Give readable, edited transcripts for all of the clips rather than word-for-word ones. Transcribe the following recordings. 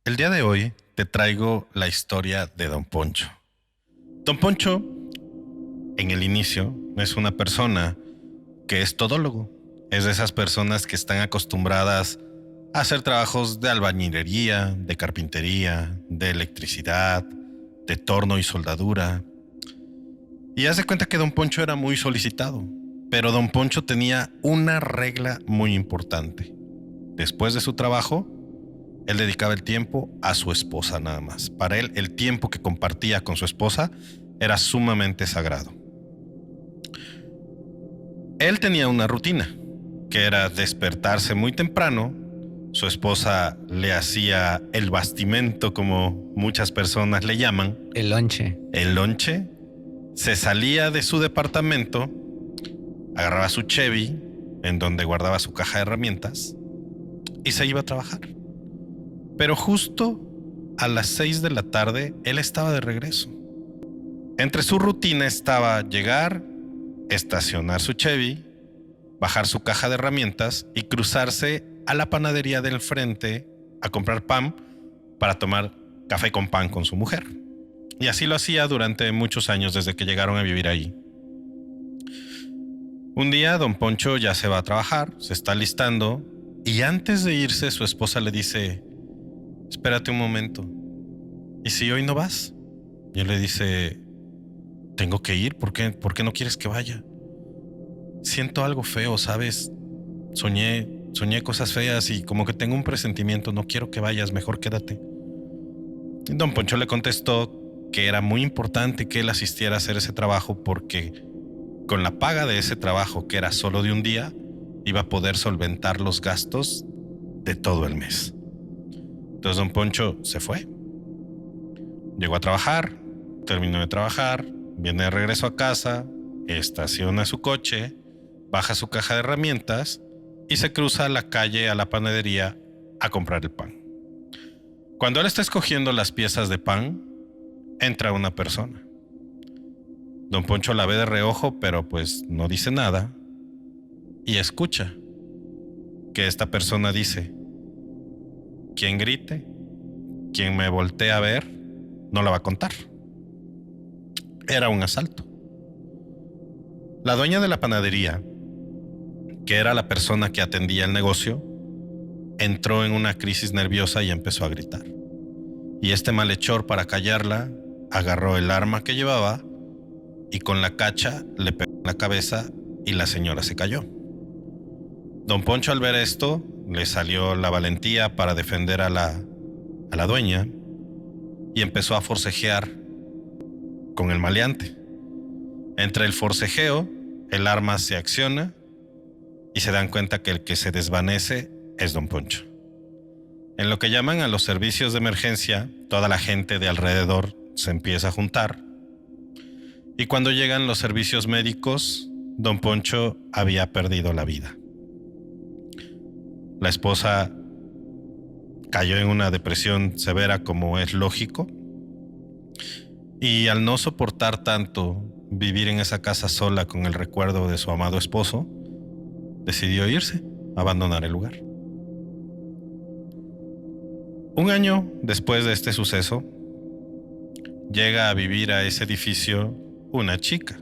El día de hoy te traigo la historia de Don Poncho. Don Poncho, en el inicio, es una persona que es todólogo. Es de esas personas que están acostumbradas a hacer trabajos de albañilería, de carpintería, de electricidad, de torno y soldadura. Y haz de cuenta que Don Poncho era muy solicitado, pero Don Poncho tenía una regla muy importante. Después de su trabajo, él dedicaba el tiempo a su esposa nada más. Para él, el tiempo que compartía con su esposa era sumamente sagrado. Él tenía una rutina, que era despertarse muy temprano. Su esposa le hacía el bastimento, como muchas personas le llaman, El lonche. el lonche. Se salía de su departamento, agarraba su Chevy, en donde guardaba su caja de herramientas, y se iba a trabajar. Pero justo a las 6 de la tarde, él estaba de regreso. Entre su rutina estaba llegar, estacionar su Chevy, bajar su caja de herramientas y cruzarse a la panadería del frente a comprar pan para tomar café con pan con su mujer. Y así lo hacía durante muchos años desde que llegaron a vivir ahí. Un día Don Poncho ya se va a trabajar, se está listando y antes de irse su esposa le dice: espérate un momento, ¿y si hoy no vas? Y él le dice: tengo que ir, ¿por qué no quieres que vaya? Siento algo feo, ¿sabes? Soñé cosas feas y como que tengo un presentimiento, no quiero que vayas, mejor quédate. Y Don Poncho le contestó que era muy importante que él asistiera a hacer ese trabajo porque con la paga de ese trabajo, que era solo de un día, iba a poder solventar los gastos de todo el mes. Entonces Don Poncho se fue. Llegó a trabajar, terminó de trabajar, viene de regreso a casa, estaciona su coche, baja su caja de herramientas y se cruza a la calle a la panadería a comprar el pan. Cuando él está escogiendo las piezas de pan, entra una persona. Don Poncho la ve de reojo, pero pues no dice nada y escucha que esta persona dice: quien grite, quien me voltee a ver, no la va a contar. Era un asalto. La dueña de la panadería, que era la persona que atendía el negocio, entró en una crisis nerviosa y empezó a gritar. Y este malhechor, para callarla, agarró el arma que llevaba y con la cacha le pegó en la cabeza y la señora se cayó. Don Poncho, al ver esto, le salió la valentía para defender a la dueña y empezó a forcejear con el maleante. Entre el forcejeo, el arma se acciona y se dan cuenta que el que se desvanece es Don Poncho. En lo que llaman a los servicios de emergencia, toda la gente de alrededor se empieza a juntar. Y cuando llegan los servicios médicos, Don Poncho había perdido la vida. La esposa cayó en una depresión severa, como es lógico, y al no soportar tanto vivir en esa casa sola con el recuerdo de su amado esposo, decidió irse, abandonar el lugar. Un año después de este suceso, llega a vivir a ese edificio una chica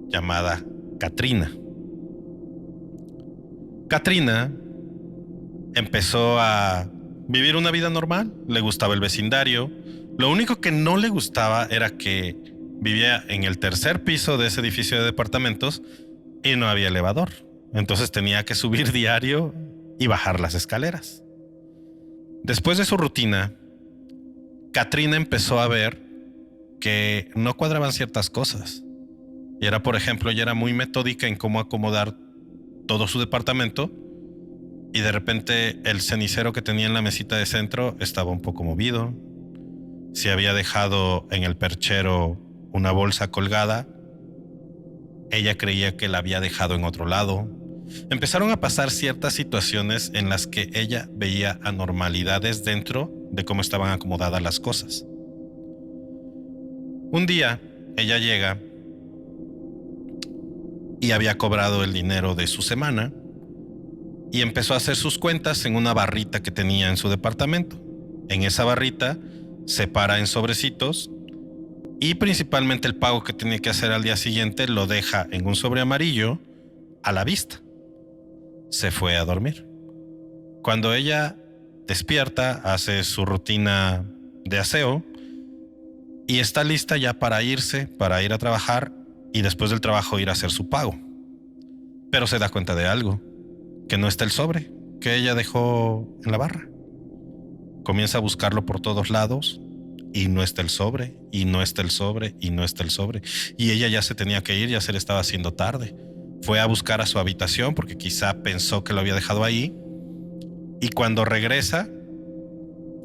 llamada Katrina. Katrina empezó a vivir una vida normal, le gustaba el vecindario. Lo único que no le gustaba era que vivía en el tercer piso de ese edificio de departamentos y no había elevador. Entonces tenía que subir diario y bajar las escaleras. Después de su rutina, Katrina empezó a ver que no cuadraban ciertas cosas. Y era, por ejemplo, ella era muy metódica en cómo acomodar todo su departamento y de repente el cenicero que tenía en la mesita de centro estaba un poco movido. Se había dejado en el perchero una bolsa colgada. Ella creía que la había dejado en otro lado. Empezaron a pasar ciertas situaciones en las que ella veía anormalidades dentro de cómo estaban acomodadas las cosas. Un día, ella llega y había cobrado el dinero de su semana y empezó a hacer sus cuentas en una barrita que tenía en su departamento. En esa barrita separa en sobrecitos y principalmente el pago que tiene que hacer al día siguiente lo deja en un sobre amarillo a la vista. Se fue a dormir. Cuando ella despierta, hace su rutina de aseo y está lista ya para irse, para ir a trabajar y después del trabajo ir a hacer su pago. Pero se da cuenta de algo, que no está el sobre que ella dejó en la barra. Comienza a buscarlo por todos lados y no está el sobre, y no está el sobre, y no está el sobre. Y ella ya se tenía que ir, ya se le estaba haciendo tarde. Fue a buscar a su habitación porque quizá pensó que lo había dejado ahí. Y cuando regresa,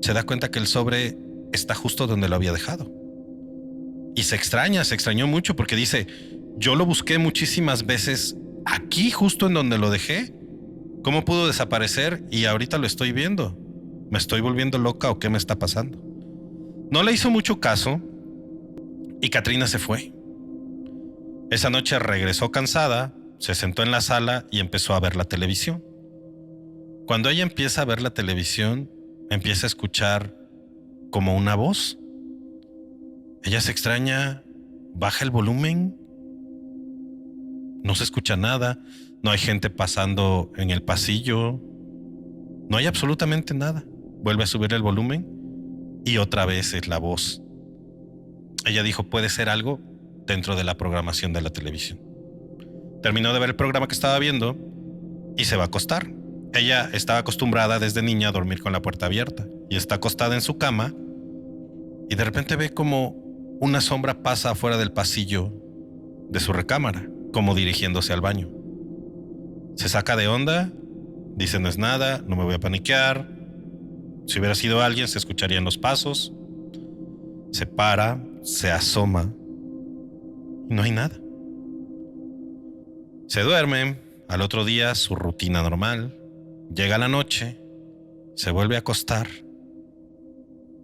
se da cuenta que el sobre está justo donde lo había dejado. Y se extrañó mucho porque dice, yo lo busqué muchísimas veces aquí, justo en donde lo dejé. ¿Cómo pudo desaparecer y ahorita lo estoy viendo? ¿Me estoy volviendo loca o qué me está pasando? No le hizo mucho caso y Katrina se fue. Esa noche regresó cansada, se sentó en la sala y empezó a ver la televisión. Cuando ella empieza a ver la televisión, empieza a escuchar como una voz. Ella se extraña, baja el volumen, no se escucha nada, no hay gente pasando en el pasillo, no hay absolutamente nada. Vuelve a subir el volumen y otra vez es la voz. Ella dijo, puede ser algo dentro de la programación de la televisión. Terminó de ver el programa que estaba viendo y se va a acostar. Ella estaba acostumbrada desde niña a dormir con la puerta abierta y está acostada en su cama y de repente ve como una sombra pasa afuera del pasillo de su recámara, como dirigiéndose al baño. Se saca de onda, dice no es nada, no me voy a paniquear. Si hubiera sido alguien se escucharían los pasos. Se para, se asoma y no hay nada. Se duerme, al otro día su rutina normal. Llega la noche, se vuelve a acostar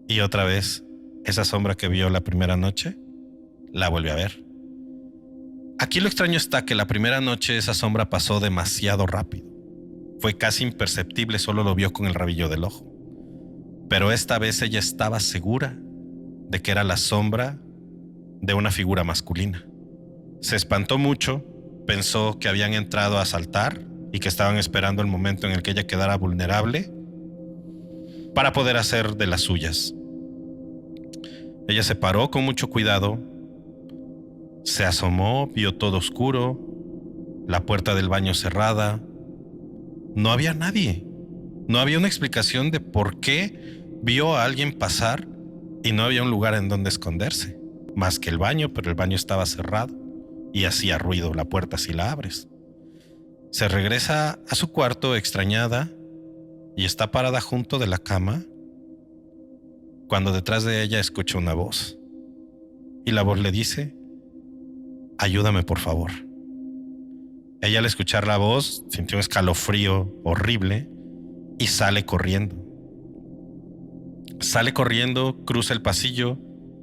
y otra vez esa sombra que vio la primera noche la vuelve a ver. Aquí lo extraño está que la primera noche esa sombra pasó demasiado rápido. Fue casi imperceptible, solo lo vio con el rabillo del ojo. Pero esta vez ella estaba segura de que era la sombra de una figura masculina. Se espantó mucho, pensó que habían entrado a asaltar y que estaban esperando el momento en el que ella quedara vulnerable para poder hacer de las suyas. Ella se paró con mucho cuidado, se asomó, vio todo oscuro, la puerta del baño cerrada. No había nadie. No había una explicación de por qué vio a alguien pasar y no había un lugar en donde esconderse, más que el baño, pero el baño estaba cerrado y hacía ruido la puerta si la abres. Se regresa a su cuarto extrañada y está parada junto de la cama cuando detrás de ella escucha una voz. Y la voz le dice, ayúdame por favor. Ella al escuchar la voz sintió un escalofrío horrible y sale corriendo. Sale corriendo, cruza el pasillo,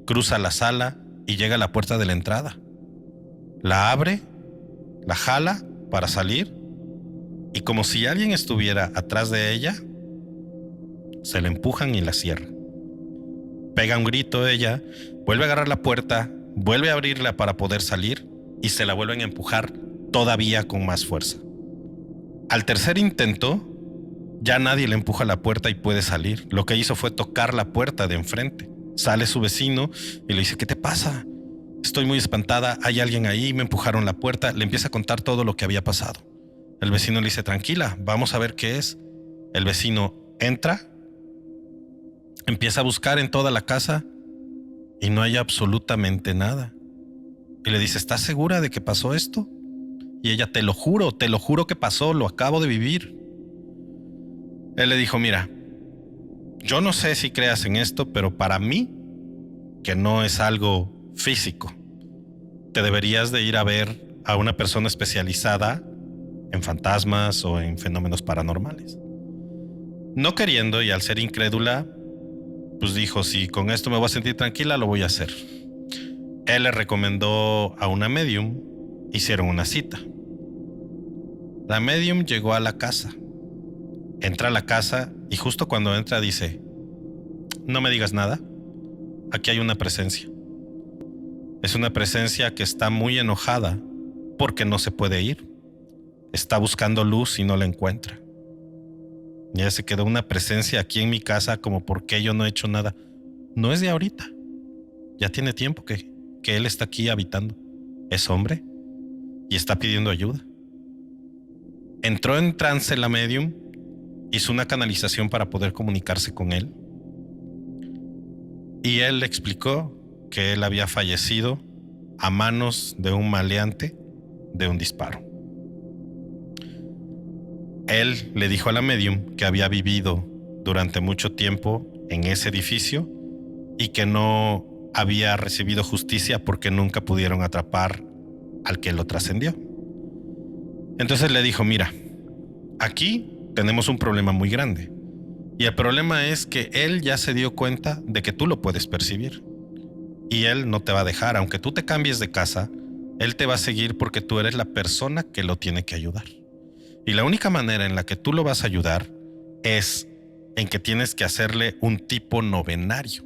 cruza la sala y llega a la puerta de la entrada. La abre, la jala para salir y como si alguien estuviera atrás de ella, se la empujan y la cierran. Pega un grito ella, vuelve a agarrar la puerta, vuelve a abrirla para poder salir y se la vuelven a empujar todavía con más fuerza. Al tercer intento, ya nadie le empuja la puerta y puede salir. Lo que hizo fue tocar la puerta de enfrente. Sale su vecino y le dice, ¿qué te pasa? Estoy muy espantada, hay alguien ahí, me empujaron la puerta. Le empieza a contar todo lo que había pasado. El vecino le dice, tranquila, vamos a ver qué es. El vecino entra, empieza a buscar en toda la casa y no hay absolutamente nada. Y le dice, ¿estás segura de que pasó esto? Y ella, te lo juro que pasó, lo acabo de vivir. Él le dijo, mira, yo no sé si creas en esto, pero para mí, que no es algo físico, te deberías de ir a ver a una persona especializada en fantasmas o en fenómenos paranormales. No queriendo y al ser incrédula, pues dijo, si con esto me voy a sentir tranquila, lo voy a hacer. Él le recomendó a una medium, hicieron una cita. La medium llegó a la casa, entra a la casa y justo cuando entra dice, no me digas nada. Aquí hay una presencia. Es una presencia que está muy enojada porque no se puede ir. Está buscando luz y no la encuentra. Ya se quedó una presencia aquí en mi casa como ¿por qué yo no he hecho nada? No es de ahorita. Ya tiene tiempo que él está aquí habitando. Es hombre y está pidiendo ayuda. Entró en trance la medium, hizo una canalización para poder comunicarse con él. Y él le explicó que él había fallecido a manos de un maleante de un disparo. Él le dijo a la medium que había vivido durante mucho tiempo en ese edificio y que no había recibido justicia porque nunca pudieron atrapar al que lo trascendió. Entonces le dijo, mira, aquí tenemos un problema muy grande. Y el problema es que él ya se dio cuenta de que tú lo puedes percibir. Y él no te va a dejar, aunque tú te cambies de casa, él te va a seguir porque tú eres la persona que lo tiene que ayudar. Y la única manera en la que tú lo vas a ayudar es en que tienes que hacerle un tipo novenario.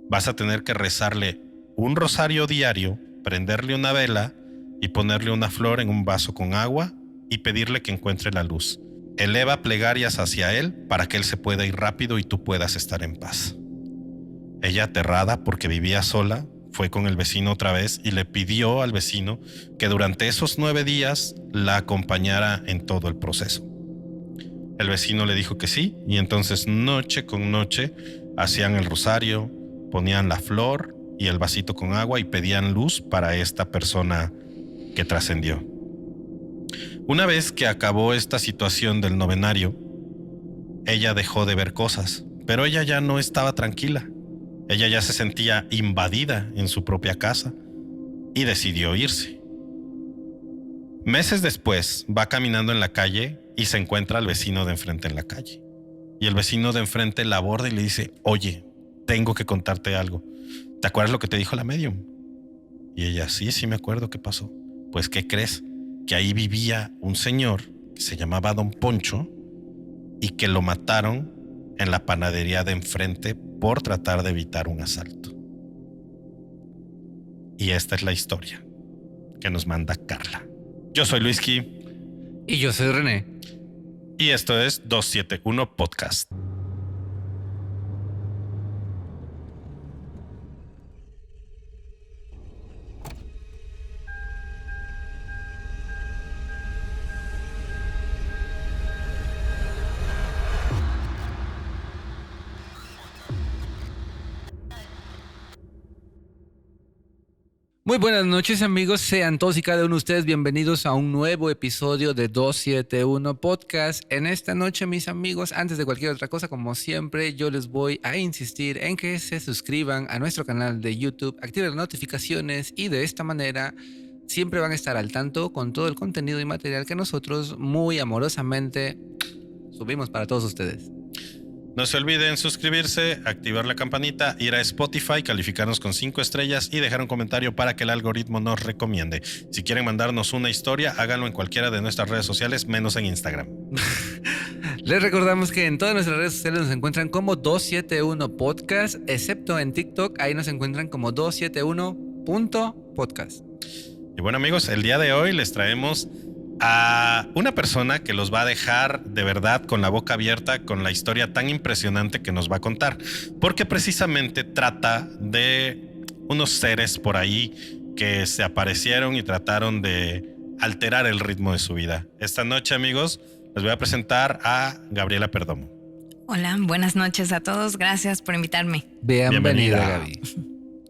Vas a tener que rezarle un rosario diario, prenderle una vela y ponerle una flor en un vaso con agua y pedirle que encuentre la luz. Eleva plegarias hacia él para que él se pueda ir rápido y tú puedas estar en paz. Ella, aterrada porque vivía sola, fue con el vecino otra vez y le pidió al vecino que durante esos 9 días la acompañara en todo el proceso. El vecino le dijo que sí, y entonces noche con noche hacían el rosario, ponían la flor y el vasito con agua y pedían luz para esta persona que trascendió. Una vez que acabó esta situación del novenario, ella dejó de ver cosas, pero ella ya no estaba tranquila. Ella ya se sentía invadida en su propia casa y decidió irse. Meses después va caminando en la calle y se encuentra al vecino de enfrente en la calle. Y el vecino de enfrente la aborda y le dice, oye, tengo que contarte algo. ¿Te acuerdas lo que te dijo la medium? Y ella, sí me acuerdo qué pasó. Pues, ¿qué crees? Que ahí vivía un señor que se llamaba Don Poncho y que lo mataron en la panadería de enfrente por tratar de evitar un asalto. Y esta es la historia que nos manda Carla. Yo soy Luisky. Y yo soy René. Y esto es 271 Podcast. Muy buenas noches, amigos. Sean todos y cada uno de ustedes bienvenidos a un nuevo episodio de 271 Podcast. En esta noche, mis amigos, antes de cualquier otra cosa, como siempre, yo les voy a insistir en que se suscriban a nuestro canal de YouTube, activen las notificaciones y de esta manera siempre van a estar al tanto con todo el contenido y material que nosotros muy amorosamente subimos para todos ustedes. No se olviden suscribirse, activar la campanita, ir a Spotify, calificarnos con 5 estrellas y dejar un comentario para que el algoritmo nos recomiende. Si quieren mandarnos una historia, háganlo en cualquiera de nuestras redes sociales, menos en Instagram. Les recordamos que en todas nuestras redes sociales nos encuentran como 271 Podcast, excepto en TikTok, ahí nos encuentran como 271.podcast. Y bueno, amigos, el día de hoy les traemos a una persona que los va a dejar de verdad con la boca abierta con la historia tan impresionante que nos va a contar, porque precisamente trata de unos seres por ahí que se aparecieron y trataron de alterar el ritmo de su vida. Esta noche, amigos, les voy a presentar a Gabriela Perdomo. Hola, buenas noches a todos, gracias por invitarme. Bienvenida, Gaby.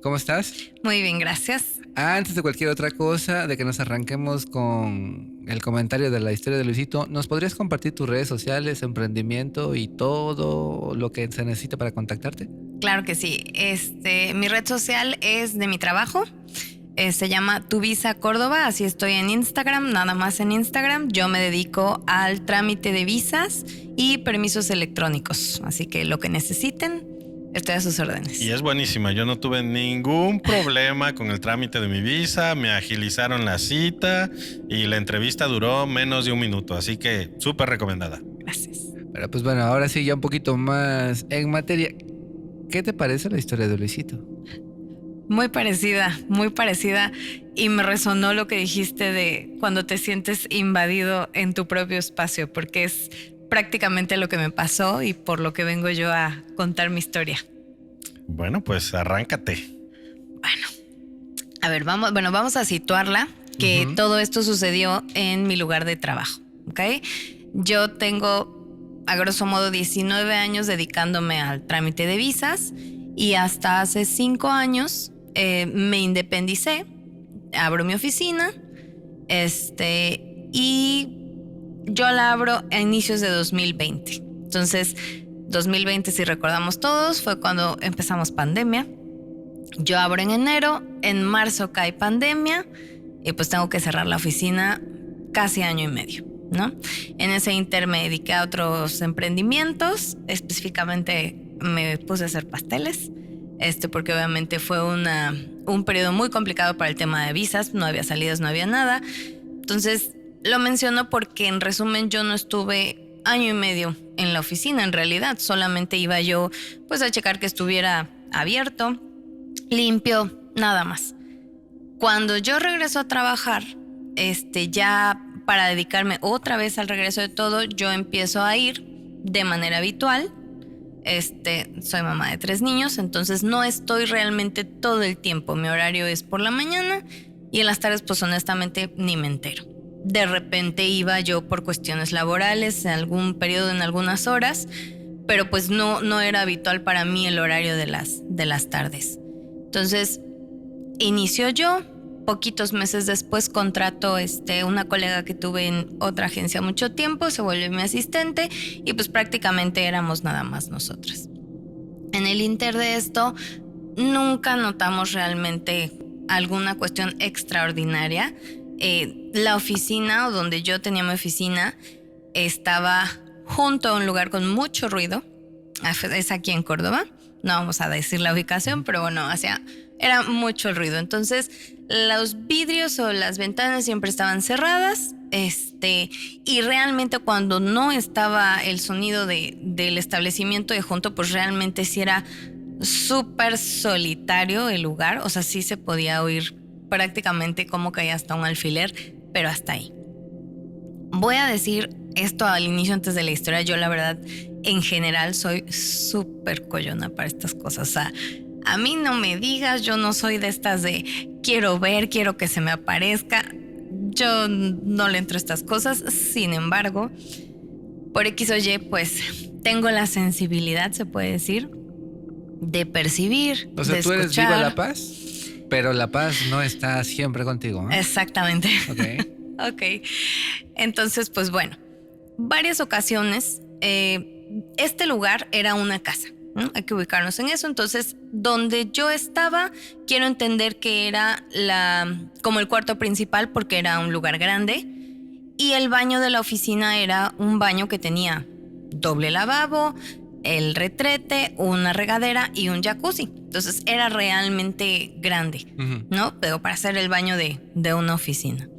¿Cómo estás? Muy bien, gracias. Antes de cualquier otra cosa, de que nos arranquemos con el comentario de la historia de Luisito, ¿nos podrías compartir tus redes sociales, emprendimiento y todo lo que se necesita para contactarte? Claro que sí. Mi red social es de mi trabajo. Se llama Tu Visa Córdoba, así estoy en Instagram, nada más en Instagram. Yo me dedico al trámite de visas y permisos electrónicos, así que lo que necesiten, estoy a sus órdenes. Y es buenísima, yo no tuve ningún problema con el trámite de mi visa, me agilizaron la cita y la entrevista duró menos de 1 minuto, así que súper recomendada. Gracias. Pero pues bueno, ahora sí ya un poquito más en materia. ¿qué te parece la historia de Luisito? Muy parecida, muy parecida. Y me resonó lo que dijiste de cuando te sientes invadido en tu propio espacio, porque es prácticamente lo que me pasó y por lo que vengo yo a contar mi historia. Bueno, pues arráncate. Bueno, a ver, vamos a situarla, que todo esto sucedió en mi lugar de trabajo, ¿ok? Yo tengo, a grosso modo, 19 años dedicándome al trámite de visas y hasta hace 5 años me independicé, abro mi oficina, y yo la abro a inicios de 2020. Entonces, 2020, si recordamos todos, fue cuando empezamos pandemia. Yo abro en enero, en marzo cae pandemia y pues tengo que cerrar la oficina casi año y medio, ¿no? En ese inter me dediqué a otros emprendimientos, específicamente me puse a hacer pasteles, porque obviamente fue un periodo muy complicado para el tema de visas, no había salidas, no había nada. Entonces lo menciono porque en resumen yo no estuve año y medio en la oficina, en realidad solamente iba yo pues a checar que estuviera abierto, limpio, nada más. Cuando yo regreso a trabajar, ya para dedicarme otra vez al regreso de todo, yo empiezo a ir de manera habitual. Soy mamá de 3 niños, entonces no estoy realmente todo el tiempo. Mi horario es por la mañana y en las tardes pues honestamente ni me entero. De repente iba yo por cuestiones laborales en algún periodo, en algunas horas, pero pues no era habitual para mí el horario de las tardes. Entonces inicio yo, poquitos meses después contrato una colega que tuve en otra agencia mucho tiempo, se vuelve mi asistente y pues prácticamente éramos nada más nosotras. En el inter de esto nunca notamos realmente alguna cuestión extraordinaria. La oficina, o donde yo tenía mi oficina, estaba junto a un lugar con mucho ruido. Es aquí en Córdoba, no vamos a decir la ubicación, pero bueno, era mucho el ruido. Entonces los vidrios o las ventanas siempre estaban cerradas, y realmente cuando no estaba el sonido del establecimiento de junto, pues realmente sí era súper solitario el lugar. O sea, sí se podía oír prácticamente como caía hasta un alfiler, pero hasta ahí. Voy a decir esto al inicio, antes de la historia. Yo la verdad, en general, soy súper coyona para estas cosas. O sea, a mí no me digas, yo no soy de estas de quiero ver, quiero que se me aparezca. Yo no le entro a estas cosas. Sin embargo, por X o Y, pues tengo la sensibilidad, se puede decir, de percibir, o sea, de tú eres escuchar. viva la paz, pero la paz no está siempre contigo, ¿no? Exactamente. Ok. Entonces, pues bueno, varias ocasiones, este lugar era una casa, ¿no? Hay que ubicarnos en eso. Entonces, donde yo estaba, quiero entender que era como el cuarto principal, porque era un lugar grande, y el baño de la oficina era un baño que tenía doble lavabo, el retrete, una regadera y un jacuzzi. Entonces era realmente grande, ¿no? Pero para hacer el baño de una oficina.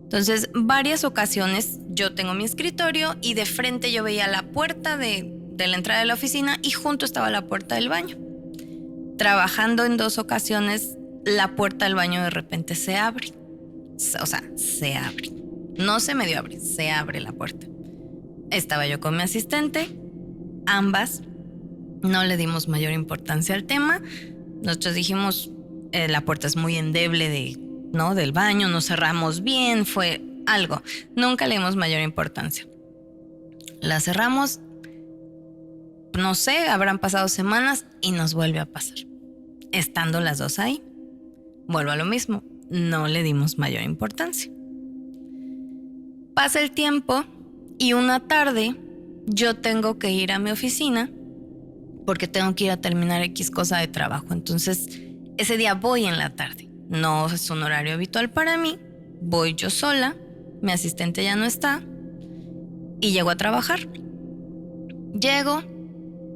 Entonces, varias ocasiones yo tengo mi escritorio y de frente yo veía la puerta de la entrada de la oficina y junto estaba la puerta del baño. Trabajando en 2 ocasiones, la puerta del baño de repente se abre. O sea, se abre. No se medio abre, se abre la puerta. Estaba yo con mi asistente. Ambas no le dimos mayor importancia al tema. Nosotros dijimos, la puerta es muy endeble del baño, no cerramos bien, fue algo. Nunca le dimos mayor importancia. La cerramos, no sé, habrán pasado semanas y nos vuelve a pasar. Estando las 2 ahí, vuelvo a lo mismo, no le dimos mayor importancia. Pasa el tiempo y una tarde yo tengo que ir a mi oficina porque tengo que ir a terminar X cosa de trabajo. Entonces, ese día voy en la tarde. No es un horario habitual para mí. Voy yo sola, mi asistente ya no está y llego a trabajar. Llego,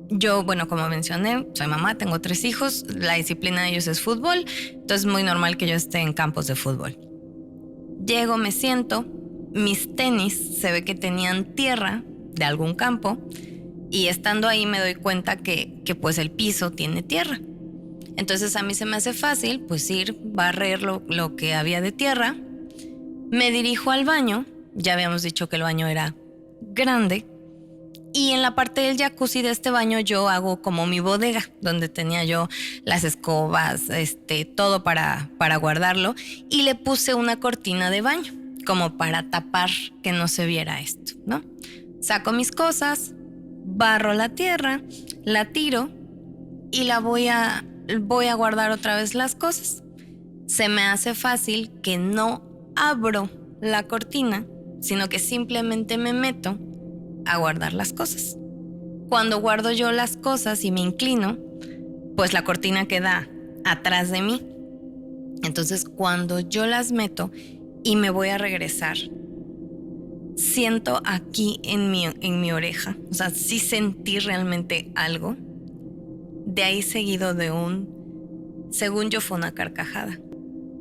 yo, bueno, como mencioné, soy mamá, tengo 3 hijos, la disciplina de ellos es fútbol, entonces es muy normal que yo esté en campos de fútbol. Llego, me siento, mis tenis se ve que tenían tierra de algún campo Y estando ahí me doy cuenta que pues el piso tiene tierra. Entonces a mí se me hace fácil pues ir, barrer lo que había de tierra. Me dirijo al baño. Ya habíamos dicho que el baño era grande. Y en la parte del jacuzzi de este baño yo hago como mi bodega, donde tenía yo las escobas, todo para guardarlo. Y le puse una cortina de baño, como para tapar que no se viera esto, ¿no? Saco mis cosas, barro la tierra, la tiro y la voy a guardar otra vez las cosas. Se me hace fácil que no abro la cortina, sino que simplemente me meto a guardar las cosas. Cuando guardo yo las cosas y me inclino, pues la cortina queda atrás de mí. Entonces, cuando yo las meto y me voy a regresar, siento aquí en mi oreja, o sea, sí sentí realmente algo. De ahí seguido de según yo fue una carcajada,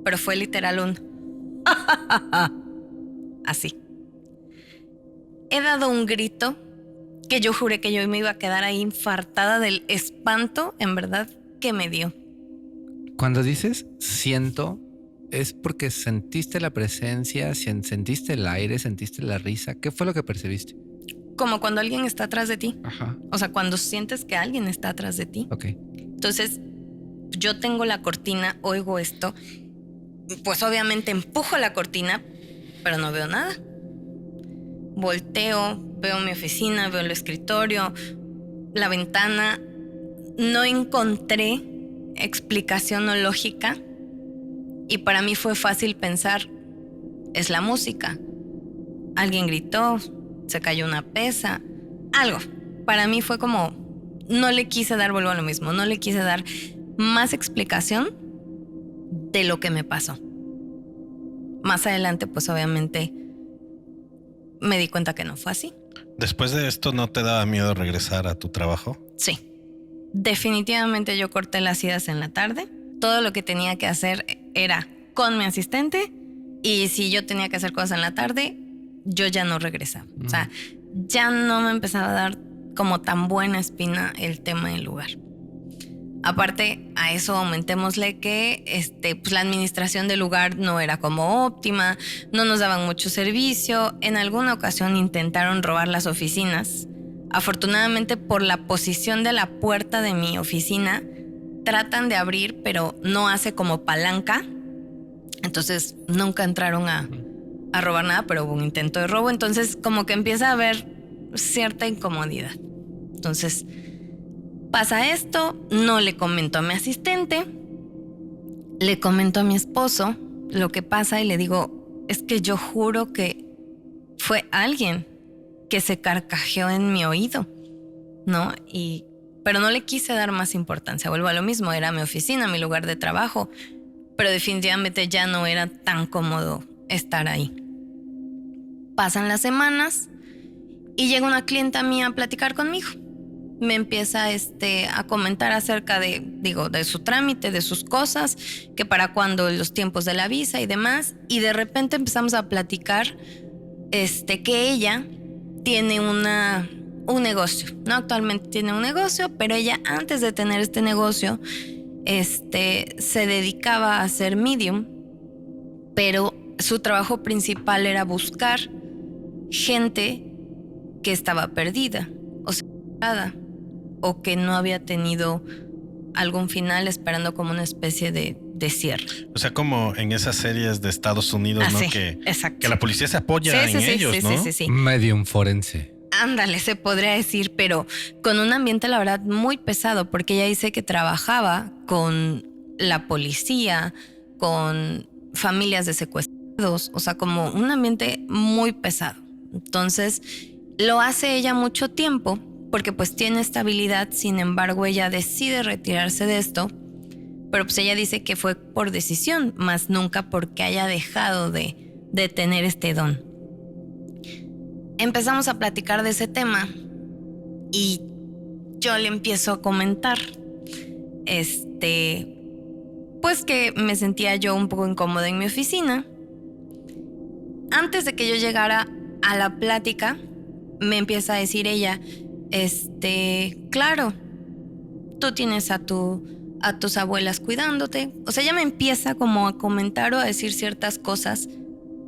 pero fue literal un así. He dado un grito que yo juré que yo me iba a quedar ahí infartada del espanto, en verdad, que me dio. Cuando dices siento, ¿es porque sentiste la presencia, sentiste el aire, sentiste la risa? ¿Qué fue lo que percibiste? Como cuando alguien está atrás de ti. Ajá. O sea, cuando sientes que alguien está atrás de ti. Ok. Entonces, yo tengo la cortina, oigo esto, pues obviamente empujo la cortina, pero no veo nada. Volteo, veo mi oficina, veo el escritorio, la ventana. No encontré explicación o lógica y para mí fue fácil pensar, es la música. Alguien gritó, se cayó una pesa, algo. Para mí fue como, no le quise dar, vuelvo a lo mismo, no le quise dar más explicación de lo que me pasó. Más adelante, pues obviamente me di cuenta que no fue así. Después de esto, ¿no te daba miedo regresar a tu trabajo? Sí. Definitivamente yo corté las idas en la tarde. Todo lo que tenía que hacer era con mi asistente y si yo tenía que hacer cosas en la tarde, yo ya no regresaba. O sea, ya no me empezaba a dar como tan buena espina el tema del lugar. Aparte, a eso aumentémosle que pues la administración del lugar no era como óptima, no nos daban mucho servicio. En alguna ocasión intentaron robar las oficinas. Afortunadamente, por la posición de la puerta de mi oficina, tratan de abrir, pero no hace como palanca. Entonces, nunca entraron a robar nada, pero hubo un intento de robo. Entonces, como que empieza a haber cierta incomodidad. Entonces, pasa esto, no le comento a mi asistente, le comento a mi esposo lo que pasa y le digo, es que yo juro que fue alguien que se carcajeó en mi oído, ¿no? Pero no le quise dar más importancia, vuelvo a lo mismo, era mi oficina, mi lugar de trabajo, pero definitivamente ya no era tan cómodo estar ahí. Pasan las semanas y llega una clienta mía a platicar conmigo. Me empieza a comentar acerca de su trámite, de sus cosas, que para cuando los tiempos de la visa y demás. Y de repente empezamos a platicar que ella tiene un negocio, ¿no? Actualmente tiene un negocio, pero ella antes de tener este negocio se dedicaba a ser medium, pero su trabajo principal era buscar gente que estaba perdida o separada o que no había tenido algún final, esperando como una especie de cierre. O sea, como en esas series de Estados Unidos, ¿no? Sí, que exacto. La policía se apoya en ellos, ¿no? Sí. Medium forense. Ándale, se podría decir, pero con un ambiente, la verdad, muy pesado, porque ella dice que trabajaba con la policía, con familias de secuestrados, o sea, como un ambiente muy pesado. Entonces, lo hace ella mucho tiempo, porque pues tiene estabilidad. Sin embargo, ella decide retirarse de esto, pero pues ella dice que fue por decisión, más nunca porque haya dejado de tener este don. Empezamos a platicar de ese tema y yo le empiezo a comentar pues que me sentía yo un poco incómoda en mi oficina. Antes de que yo llegara a la plática, me empieza a decir ella claro, tú tienes a tus abuelas cuidándote. O sea, ella me empieza como a comentar o a decir ciertas cosas,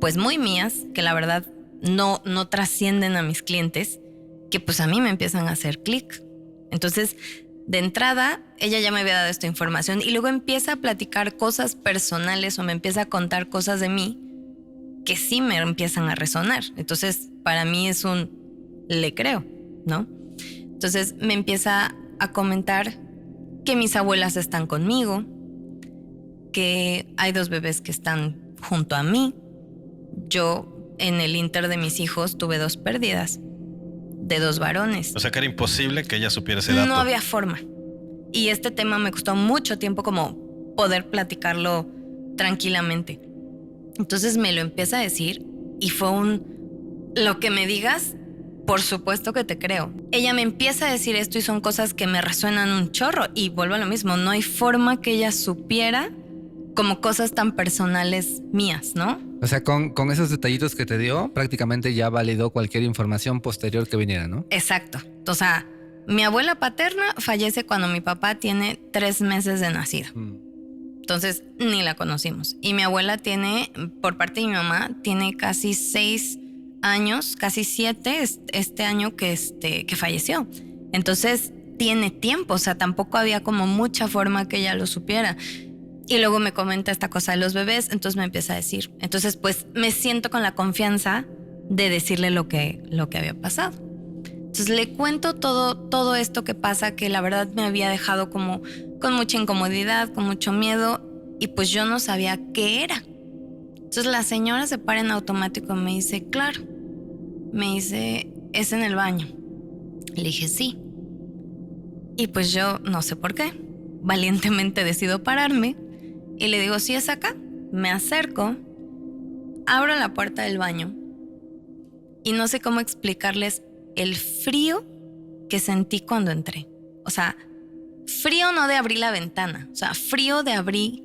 pues muy mías, que la verdad no trascienden a mis clientes, que pues a mí me empiezan a hacer clic. Entonces, de entrada, ella ya me había dado esta información y luego empieza a platicar cosas personales o me empieza a contar cosas de mí que sí me empiezan a resonar. Entonces, para mí es le creo, ¿no? Entonces, me empieza a comentar que mis abuelas están conmigo, que hay 2 bebés que están junto a mí. Yo, en el inter de mis hijos, tuve 2 pérdidas de 2 varones. O sea, que era imposible que ella supiera ese dato. No había forma. Y este tema me costó mucho tiempo como poder platicarlo tranquilamente. Entonces me lo empieza a decir y fue lo que me digas, por supuesto que te creo. Ella me empieza a decir esto y son cosas que me resuenan un chorro. Y vuelvo a lo mismo, no hay forma que ella supiera como cosas tan personales mías, ¿no? O sea, con esos detallitos que te dio, prácticamente ya validó cualquier información posterior que viniera, ¿no? Exacto. O sea, mi abuela paterna fallece cuando mi papá tiene 3 meses de nacido. Entonces, ni la conocimos. Y mi abuela tiene, por parte de mi mamá, tiene casi 6 años, casi 7 este año que falleció. Entonces, tiene tiempo. O sea, tampoco había como mucha forma que ella lo supiera. Y luego me comenta esta cosa de los bebés, entonces me empieza a decir. Entonces, pues, me siento con la confianza de decirle lo que había pasado. Entonces, le cuento todo esto que pasa, que la verdad me había dejado como con mucha incomodidad, con mucho miedo, y pues yo no sabía qué era. Entonces, la señora se para en automático y me dice, claro. Me dice, ¿es en el baño? Le dije, sí. Y pues yo no sé por qué. Valientemente decido pararme y le digo, sí, es acá. Me acerco, abro la puerta del baño y no sé cómo explicarles el frío que sentí cuando entré. O sea, frío no de abrir la ventana, o sea, frío de abrir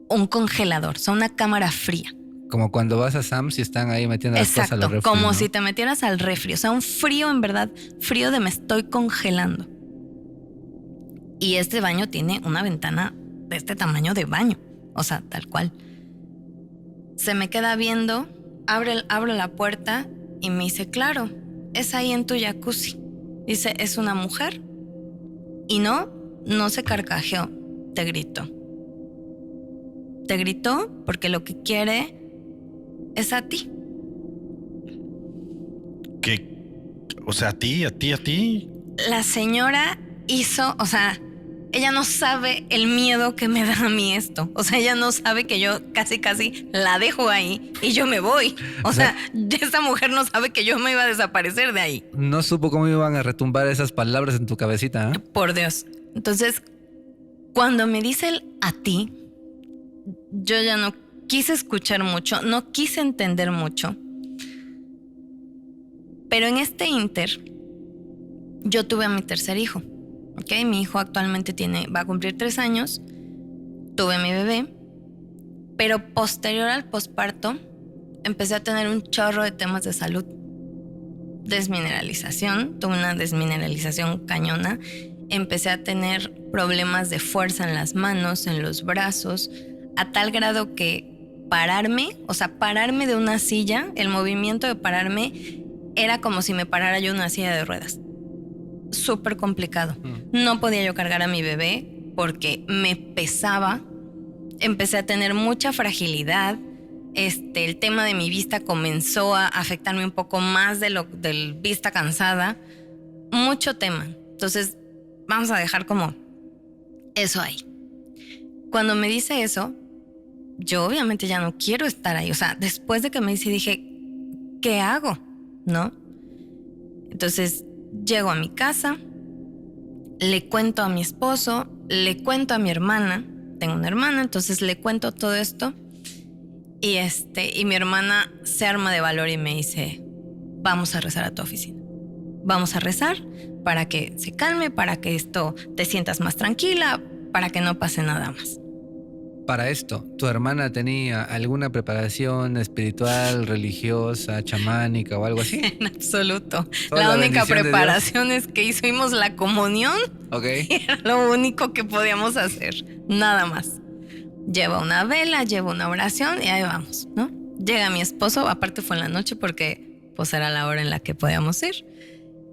un congelador, o sea, una cámara fría. Como cuando vas a Sam's y están ahí metiendo las cosas al refri. Exacto, como ¿no? si te metieras al refri. O sea, un frío en verdad, frío de me estoy congelando. Y este baño tiene una ventana de este tamaño de baño. O sea, tal cual. Se me queda viendo, abro la puerta y me dice, claro, es ahí en tu jacuzzi. Dice, es una mujer. Y no se carcajeó, te gritó. Te gritó porque lo que quiere es a ti. ¿Qué? O sea, a ti. La señora hizo, o sea, ella no sabe el miedo que me da a mí esto. O sea, ella no sabe que yo casi la dejo ahí y yo me voy. O sea, esa mujer no sabe que yo me iba a desaparecer de ahí. No supo cómo iban a retumbar esas palabras en tu cabecita, ¿eh? Por Dios. Entonces, cuando me dice el a ti, yo ya no quise escuchar mucho, no quise entender mucho. Pero en este inter, yo tuve a mi tercer hijo. ¿Okay? Mi hijo actualmente va a cumplir 3 años. Tuve mi bebé. Pero posterior al posparto, empecé a tener un chorro de temas de salud. Desmineralización. Tuve una desmineralización cañona. Empecé a tener problemas de fuerza en las manos, en los brazos, a tal grado que pararme de una silla, el movimiento de pararme era como si me parara yo en una silla de ruedas. Súper complicado. No podía yo cargar a mi bebé porque me pesaba. Empecé a tener mucha fragilidad. El tema de mi vista comenzó a afectarme un poco más del vista cansada. Mucho tema. Entonces, vamos a dejar como eso ahí. Cuando me dice eso, yo obviamente ya no quiero estar ahí. O sea, después de que me dice, dije, ¿qué hago? ¿No? Entonces, llego a mi casa, le cuento a mi esposo, le cuento a mi hermana. Tengo una hermana, entonces le cuento todo esto. Y mi hermana se arma de valor y me dice, vamos a rezar a tu oficina. Vamos a rezar para que se calme, para que esto te sientas más tranquila, para que no pase nada más. Para esto, ¿tu hermana tenía alguna preparación espiritual, religiosa, chamánica o algo así? En absoluto. Toda La la única bendición de preparación es que hicimos la comunión Ok. y era lo único que podíamos hacer. Nada más. Lleva una vela, lleva una oración y ahí vamos, ¿no? Llega mi esposo, aparte fue en la noche porque pues era la hora en la que podíamos ir.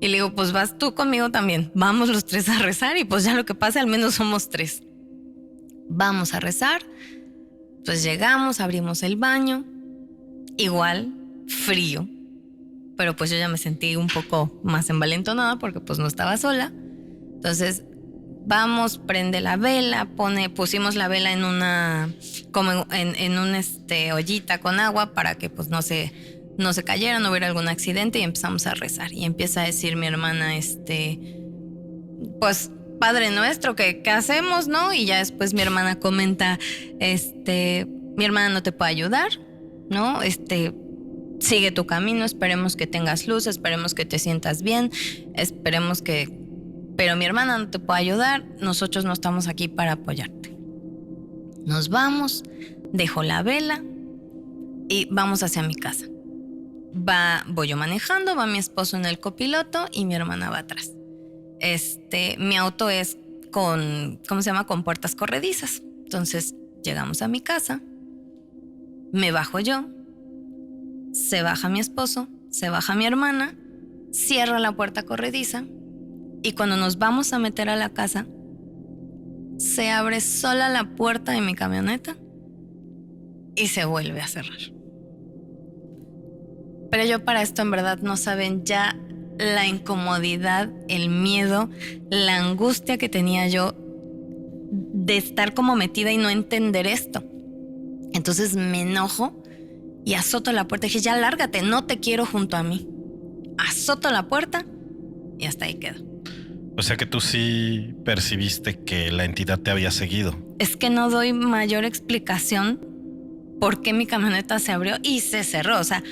Y le digo, pues vas tú conmigo también. Vamos los tres a rezar y pues ya lo que pase, al menos somos tres. Vamos a rezar. Pues llegamos, abrimos el baño. Igual, frío. Pero pues yo ya me sentí un poco más envalentonada porque pues no estaba sola. Entonces, vamos, prende la vela, pusimos la vela en una, como en una ollita con agua para que pues no se cayera, no hubiera algún accidente, y empezamos a rezar. Y empieza a decir mi hermana, pues, Padre Nuestro, ¿qué hacemos, no? Y ya después mi hermana comenta, mi hermana no te puede ayudar, ¿no? Sigue tu camino, esperemos que tengas luz, esperemos que te sientas bien, esperemos que... Pero mi hermana no te puede ayudar, nosotros no estamos aquí para apoyarte. Nos vamos, dejo la vela y vamos hacia mi casa. Voy yo manejando, va mi esposo en el copiloto y mi hermana va atrás. Mi auto es con puertas corredizas. Entonces llegamos a mi casa, me bajo yo, se baja mi esposo, se baja mi hermana, cierra la puerta corrediza y cuando nos vamos a meter a la casa, se abre sola la puerta de mi camioneta y se vuelve a cerrar. Pero yo para esto en verdad no saben ya la incomodidad, el miedo, la angustia que tenía yo de estar como metida y no entender esto. Entonces me enojo y azoto la puerta. Dije, ya lárgate, no te quiero junto a mí. Azoto la puerta y hasta ahí quedo. O sea que tú sí percibiste que la entidad te había seguido. Es que no doy mayor explicación por qué mi camioneta se abrió y se cerró. O sea,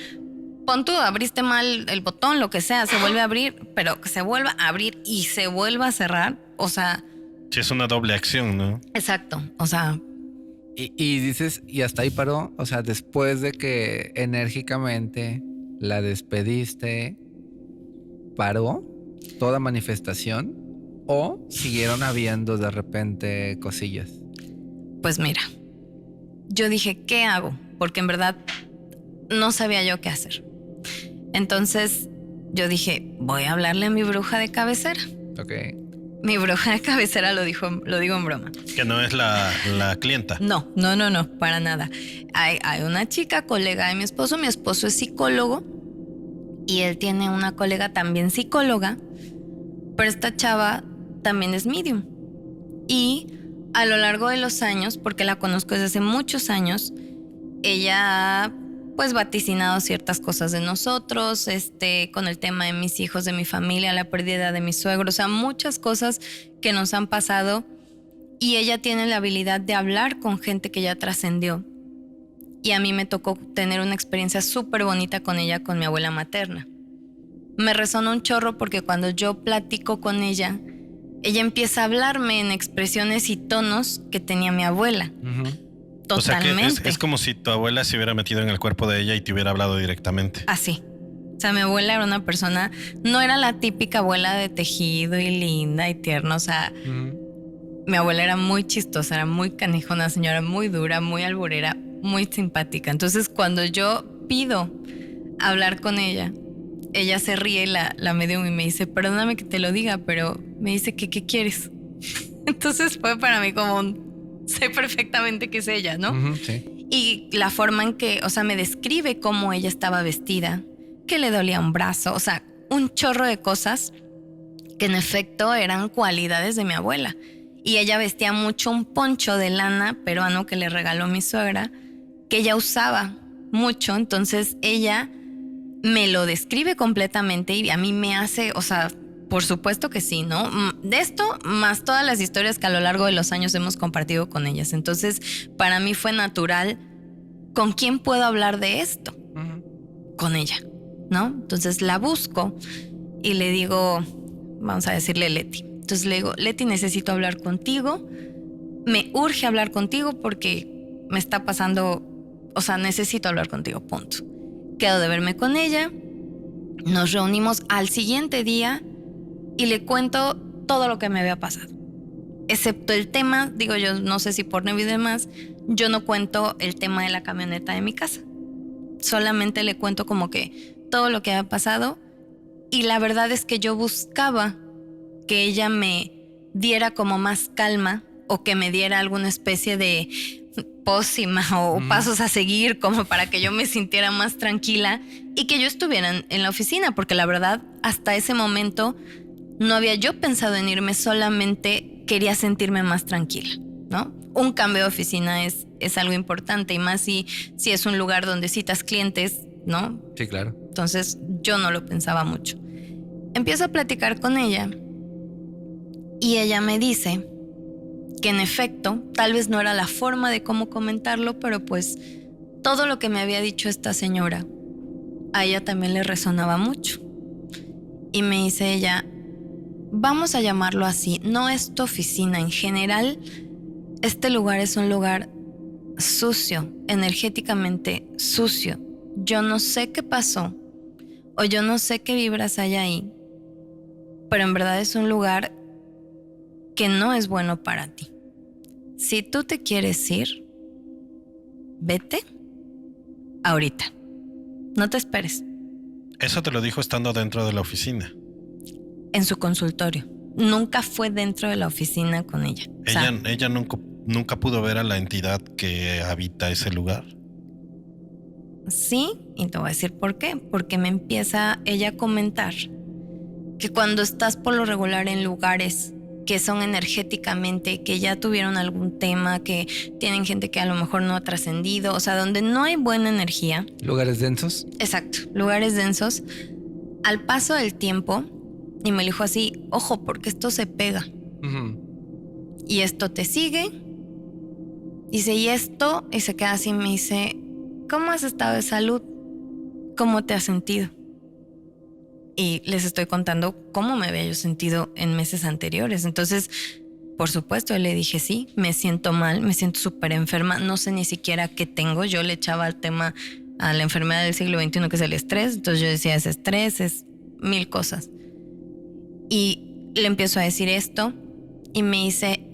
pon tú, abriste mal el botón, lo que sea, se vuelve a abrir, pero que se vuelva a abrir y se vuelva a cerrar. O sea... Sí, es una doble acción, ¿no? Exacto, o sea... Y dices, y hasta ahí paró, o sea, después de que enérgicamente la despediste, ¿paró toda manifestación o siguieron habiendo de repente cosillas? Pues mira, yo dije, ¿qué hago? Porque en verdad no sabía yo qué hacer. Entonces yo dije, voy a hablarle a mi bruja de cabecera. Ok. Mi bruja de cabecera lo digo en broma. Que no es la clienta. No, para nada. Hay una chica, colega de mi esposo es psicólogo y él tiene una colega también psicóloga, pero esta chava también es medium. Y a lo largo de los años, porque la conozco desde hace muchos años, ella ha pues vaticinado ciertas cosas de nosotros, con el tema de mis hijos, de mi familia, la pérdida de mi suegro, o sea, muchas cosas que nos han pasado, y ella tiene la habilidad de hablar con gente que ya trascendió. Y a mí me tocó tener una experiencia súper bonita con ella, con mi abuela materna. Me resonó un chorro porque cuando yo platico con ella empieza a hablarme en expresiones y tonos que tenía mi abuela. Uh-huh. Totalmente. O sea que es como si tu abuela se hubiera metido en el cuerpo de ella y te hubiera hablado directamente. Así. O sea, mi abuela era una persona, no era la típica abuela de tejido y linda y tierna. O sea, mi abuela era muy chistosa, era muy canija, una señora muy dura, muy alburera, muy simpática. Entonces, cuando yo pido hablar con ella se ríe, la medium, y me dice, perdóname que te lo diga, pero me dice que ¿qué quieres? Entonces fue para mí como sé perfectamente que es ella, ¿no? Uh-huh, sí. Y la forma en que, o sea, me describe cómo ella estaba vestida, que le dolía un brazo, o sea, un chorro de cosas que en efecto eran cualidades de mi abuela. Y ella vestía mucho un poncho de lana peruano que le regaló mi suegra, que ella usaba mucho. Entonces ella me lo describe completamente y a mí me hace, o sea, por supuesto que sí, ¿no? De esto, más todas las historias que a lo largo de los años hemos compartido con ellas. Entonces, para mí fue natural, ¿con quién puedo hablar de esto? Uh-huh. Con ella, ¿no? Entonces la busco y le digo, vamos a decirle Leti. Entonces le digo, Leti, necesito hablar contigo. Me urge hablar contigo porque me está pasando, o sea, necesito hablar contigo, punto. Quedo de verme con ella, nos reunimos al siguiente día y le cuento todo lo que me había pasado. Excepto el tema, digo yo, no sé si por nervio y demás, yo no cuento el tema de la camioneta de mi casa. Solamente le cuento como que todo lo que había pasado, y la verdad es que yo buscaba que ella me diera como más calma o que me diera alguna especie de pócima o pasos a seguir como para que yo me sintiera más tranquila y que yo estuviera en la oficina, porque la verdad hasta ese momento no había yo pensado en irme, solamente quería sentirme más tranquila, ¿no? Un cambio de oficina es algo importante, y más si es un lugar donde citas clientes, ¿no? Sí, claro. Entonces yo no lo pensaba mucho. Empiezo a platicar con ella y ella me dice que en efecto, tal vez no era la forma de cómo comentarlo, pero pues todo lo que me había dicho esta señora, a ella también le resonaba mucho. Y me dice ella, vamos a llamarlo así, no es tu oficina. En general, este lugar es un lugar sucio, energéticamente sucio. Yo no sé qué pasó o yo no sé qué vibras hay ahí, pero en verdad es un lugar que no es bueno para ti. Si tú te quieres ir, vete ahorita. No te esperes. Eso te lo dijo estando dentro de la oficina. En su consultorio. Nunca fue dentro de la oficina con ella. Ella nunca pudo ver a la entidad que habita ese lugar. Sí, y te voy a decir por qué. Porque me empieza ella a comentar que cuando estás por lo regular en lugares que son energéticamente, que ya tuvieron algún tema, que tienen gente que a lo mejor no ha trascendido, o sea, donde no hay buena energía. ¿Lugares densos? Exacto, lugares densos. Al paso del tiempo, y me dijo así, ojo, porque esto se pega. Y esto te sigue. Dice, y esto, y se queda así y me dice, ¿cómo has estado de salud? ¿Cómo te has sentido? Y les estoy contando cómo me había yo sentido en meses anteriores. Entonces, por supuesto, le dije, sí, me siento mal, me siento súper enferma, no sé ni siquiera qué tengo. Yo le echaba el tema a la enfermedad del siglo XXI, que es el estrés. Entonces yo decía, es estrés, es 1000 cosas. Y le empiezo a decir esto y me dice,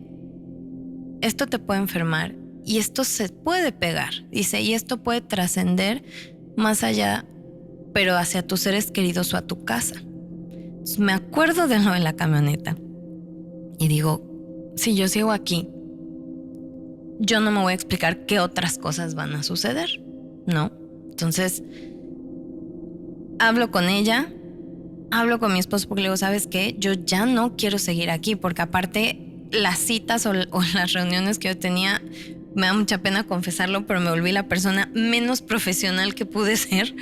esto te puede enfermar y esto se puede pegar. Dice, y esto puede trascender más allá, pero hacia tus seres queridos o a tu casa. Entonces, me acuerdo de lo de la camioneta y digo, si yo sigo aquí, yo no me voy a explicar qué otras cosas van a suceder, ¿no? Entonces, hablo con ella, hablo con mi esposo porque le digo, ¿sabes qué? Yo ya no quiero seguir aquí, porque aparte las citas o las reuniones que yo tenía, me da mucha pena confesarlo, pero me volví la persona menos profesional que pude ser,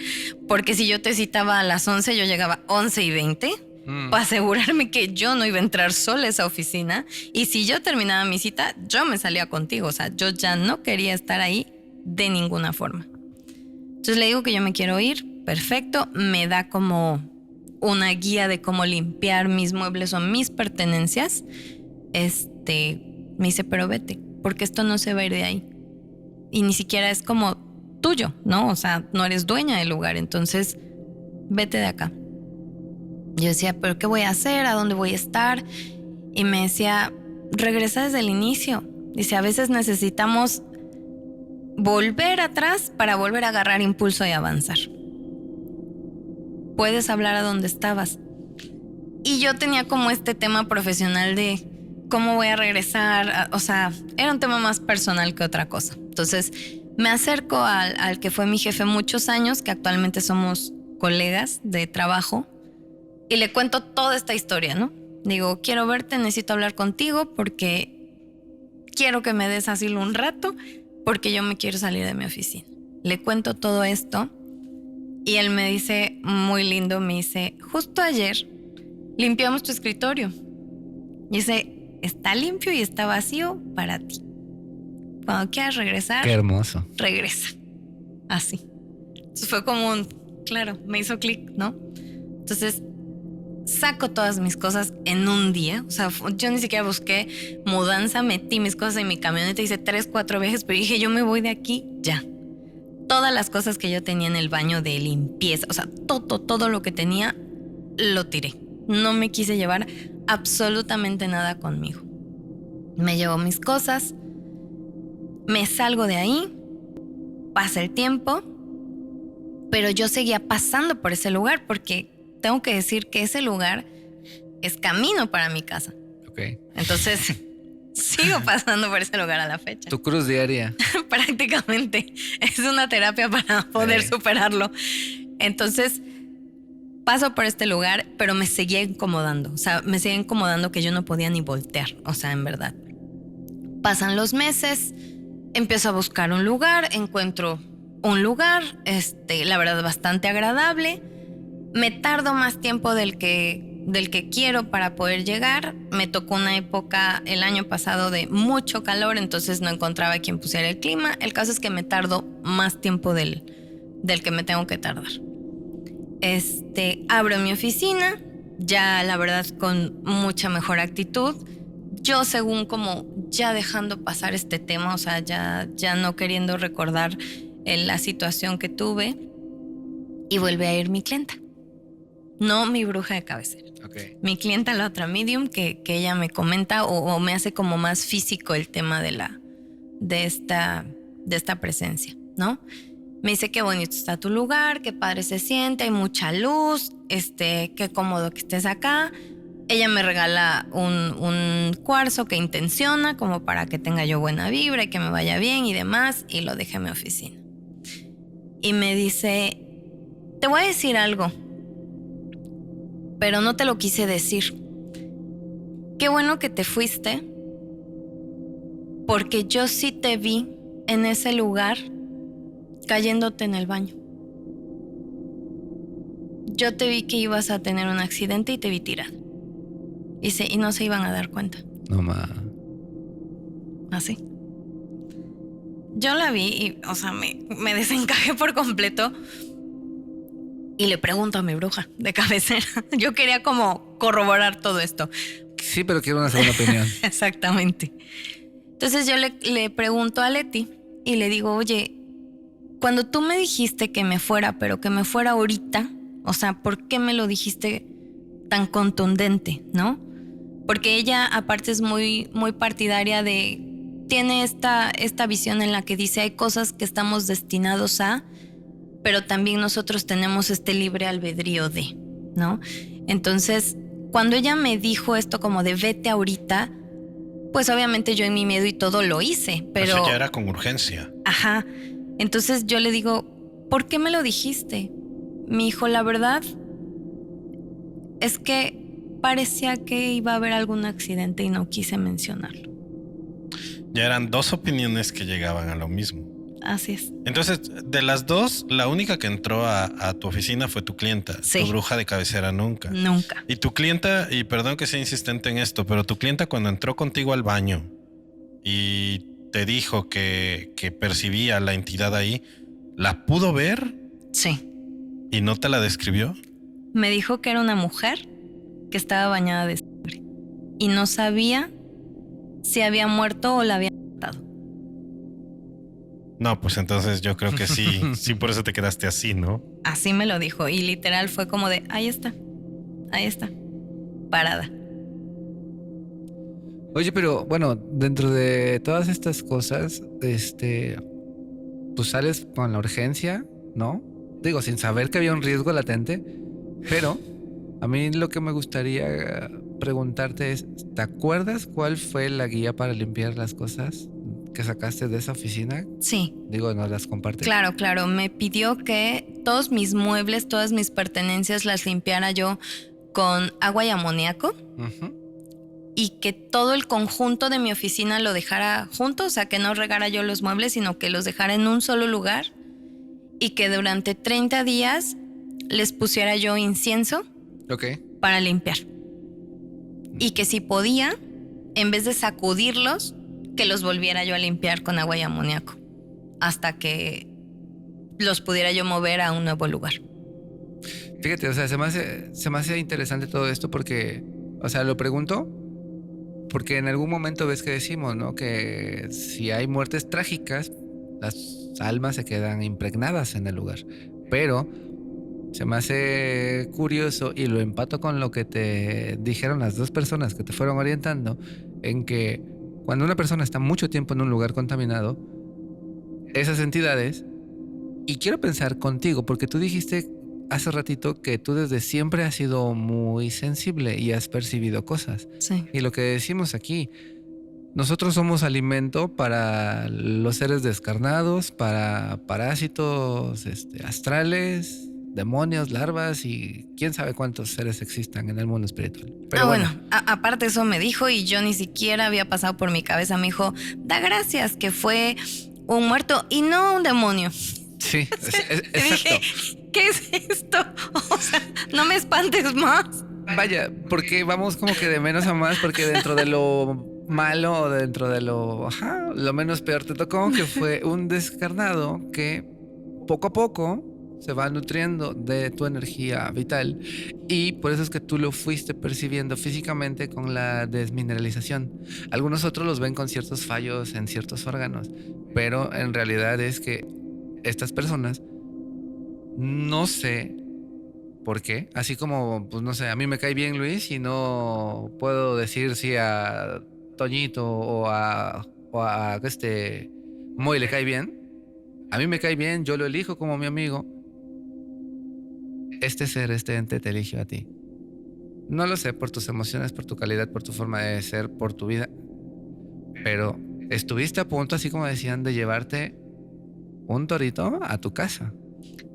porque si yo te citaba a las 11, yo llegaba 11:20 para asegurarme que yo no iba a entrar sola a esa oficina, y si yo terminaba mi cita, yo me salía contigo. O sea, yo ya no quería estar ahí de ninguna forma. Entonces le digo que yo me quiero ir, perfecto, me da como una guía de cómo limpiar mis muebles o mis pertenencias. Me dice, pero vete, porque esto no se va a ir de ahí. Y ni siquiera es como tuyo, ¿no? O sea, no eres dueña del lugar, entonces vete de acá. Yo decía, ¿pero qué voy a hacer? ¿A dónde voy a estar? Y me decía, regresa desde el inicio. Dice, a veces necesitamos volver atrás para volver a agarrar impulso y avanzar. Puedes hablar a donde estabas. Y yo tenía como este tema profesional de cómo voy a regresar. O sea, era un tema más personal que otra cosa. Entonces me acerco al que fue mi jefe muchos años, que actualmente somos colegas de trabajo, y le cuento toda esta historia, ¿no? Digo, quiero verte, necesito hablar contigo porque quiero que me des asilo un rato, porque yo me quiero salir de mi oficina. Le cuento todo esto y él me dice, muy lindo, me dice, justo ayer limpiamos tu escritorio. Y dice, está limpio y está vacío para ti. Cuando quieras regresar, qué hermoso, regresa. Así. Entonces fue como claro, me hizo clic, ¿no? Entonces saco todas mis cosas en un día. O sea, yo ni siquiera busqué mudanza, metí mis cosas en mi camioneta, hice 3, 4 viajes, pero dije, yo me voy de aquí ya. Todas las cosas que yo tenía en el baño de limpieza, o sea, todo lo que tenía, lo tiré. No me quise llevar absolutamente nada conmigo. Me llevo mis cosas, me salgo de ahí, pasa el tiempo, pero yo seguía pasando por ese lugar porque tengo que decir que ese lugar es camino para mi casa. Ok. Entonces, sigo pasando por ese lugar a la fecha. Tu cruz diaria. Prácticamente. Es una terapia para poder superarlo. Entonces, paso por este lugar, pero me seguía incomodando. O sea, me seguía incomodando que yo no podía ni voltear. O sea, en verdad. Pasan los meses, empiezo a buscar un lugar, encuentro un lugar, la verdad, bastante agradable. Me tardo más tiempo del que quiero para poder llegar. Me tocó una época el año pasado de mucho calor, entonces no encontraba quien pusiera el clima. El caso es que me tardo más tiempo del que me tengo que tardar. Abro mi oficina, ya la verdad con mucha mejor actitud. Yo según como ya dejando pasar este tema, o sea, ya no queriendo recordar la situación que tuve, y vuelve a ir mi clienta. No mi bruja de cabecera. Okay. Mi clienta, la otra medium, que ella me comenta o me hace como más físico el tema de esta presencia, ¿no? Me dice qué bonito está tu lugar, qué padre se siente, hay mucha luz, qué cómodo que estés acá. Ella me regala un cuarzo que intenciona como para que tenga yo buena vibra y que me vaya bien y demás, y lo dejé en mi oficina. Y me dice, te voy a decir algo, pero no te lo quise decir. Qué bueno que te fuiste, porque yo sí te vi en ese lugar cayéndote en el baño. Yo te vi que ibas a tener un accidente y te vi tirado. Y no se iban a dar cuenta. No ma. Así. Yo la vi y, o sea, me desencajé por completo. Y le pregunto a mi bruja de cabecera. Yo quería como corroborar todo esto. Sí, pero quiero una segunda opinión. Exactamente. Entonces yo le pregunto a Leti y le digo, oye, cuando tú me dijiste que me fuera, pero que me fuera ahorita, o sea, ¿por qué me lo dijiste tan contundente, no? Porque ella aparte es muy, muy partidaria de... Tiene esta visión en la que dice hay cosas que estamos destinados a, pero también nosotros tenemos este libre albedrío de, ¿no? Entonces, cuando ella me dijo esto como de vete ahorita, pues obviamente yo en mi miedo y todo lo hice, pero... Eso ya era con urgencia. Ajá. Entonces yo le digo, ¿por qué me lo dijiste? Me dijo, la verdad es que parecía que iba a haber algún accidente y no quise mencionarlo. Ya eran dos opiniones que llegaban a lo mismo. Así es. Entonces, de las dos, la única que entró a tu oficina fue tu clienta. Sí. Tu bruja de cabecera nunca. Nunca. Y tu clienta, y perdón que sea insistente en esto, pero tu clienta cuando entró contigo al baño y te dijo que percibía la entidad ahí, ¿la pudo ver? Sí. ¿Y no te la describió? Me dijo que era una mujer que estaba bañada de sangre y no sabía si había muerto o la había matado. No, pues entonces yo creo que sí, sí, por eso te quedaste así, ¿no? Así me lo dijo y literal fue como de, ahí está, parada. Oye, pero bueno, dentro de todas estas cosas, pues sales con la urgencia, ¿no? Digo, sin saber que había un riesgo latente, pero a mí lo que me gustaría preguntarte es, ¿te acuerdas cuál fue la guía para limpiar las cosas que sacaste de esa oficina? Sí. Digo, ¿nos las compartes? Claro. Me pidió que todos mis muebles, todas mis pertenencias las limpiara yo con agua y amoníaco. Y que todo el conjunto de mi oficina lo dejara junto, o sea, que no regara yo los muebles, sino que los dejara en un solo lugar y que durante 30 días les pusiera yo incienso para limpiar. Y que si podía, en vez de sacudirlos, que los volviera yo a limpiar con agua y amoníaco hasta que los pudiera yo mover a un nuevo lugar. Fíjate, o sea, se me hace interesante todo esto porque, o sea, lo pregunto porque en algún momento ves que decimos, ¿no? Que si hay muertes trágicas, las almas se quedan impregnadas en el lugar. Pero se me hace curioso y lo empato con lo que te dijeron las dos personas que te fueron orientando, en que cuando una persona está mucho tiempo en un lugar contaminado, esas entidades, y quiero pensar contigo, porque tú dijiste hace ratito que tú desde siempre has sido muy sensible y has percibido cosas. Sí. Y lo que decimos aquí, nosotros somos alimento para los seres descarnados, para parásitos astrales, demonios, larvas y quién sabe cuántos seres existan en el mundo espiritual. Pero bueno, aparte eso me dijo y yo ni siquiera había pasado por mi cabeza. Me dijo, da gracias que fue un muerto y no un demonio. Sí, Y dije, ¿qué es esto? O sea, no me espantes más. Vaya, porque vamos como que de menos a más, porque dentro de lo malo, dentro de lo menos peor, te tocó que fue un descarnado que poco a poco se va nutriendo de tu energía vital y por eso es que tú lo fuiste percibiendo físicamente con la desmineralización. Algunos otros los ven con ciertos fallos en ciertos órganos, pero en realidad es que estas personas, no sé por qué, así como, pues no sé, a mí me cae bien Luis y no puedo decir si a Toñito o a Moy le cae bien. A mí me cae bien, yo lo elijo como mi amigo. Este ser, este ente te eligió a ti. No lo sé, por tus emociones, por tu calidad, por tu forma de ser, por tu vida. Pero estuviste a punto, así como decían, de llevarte un torito a tu casa.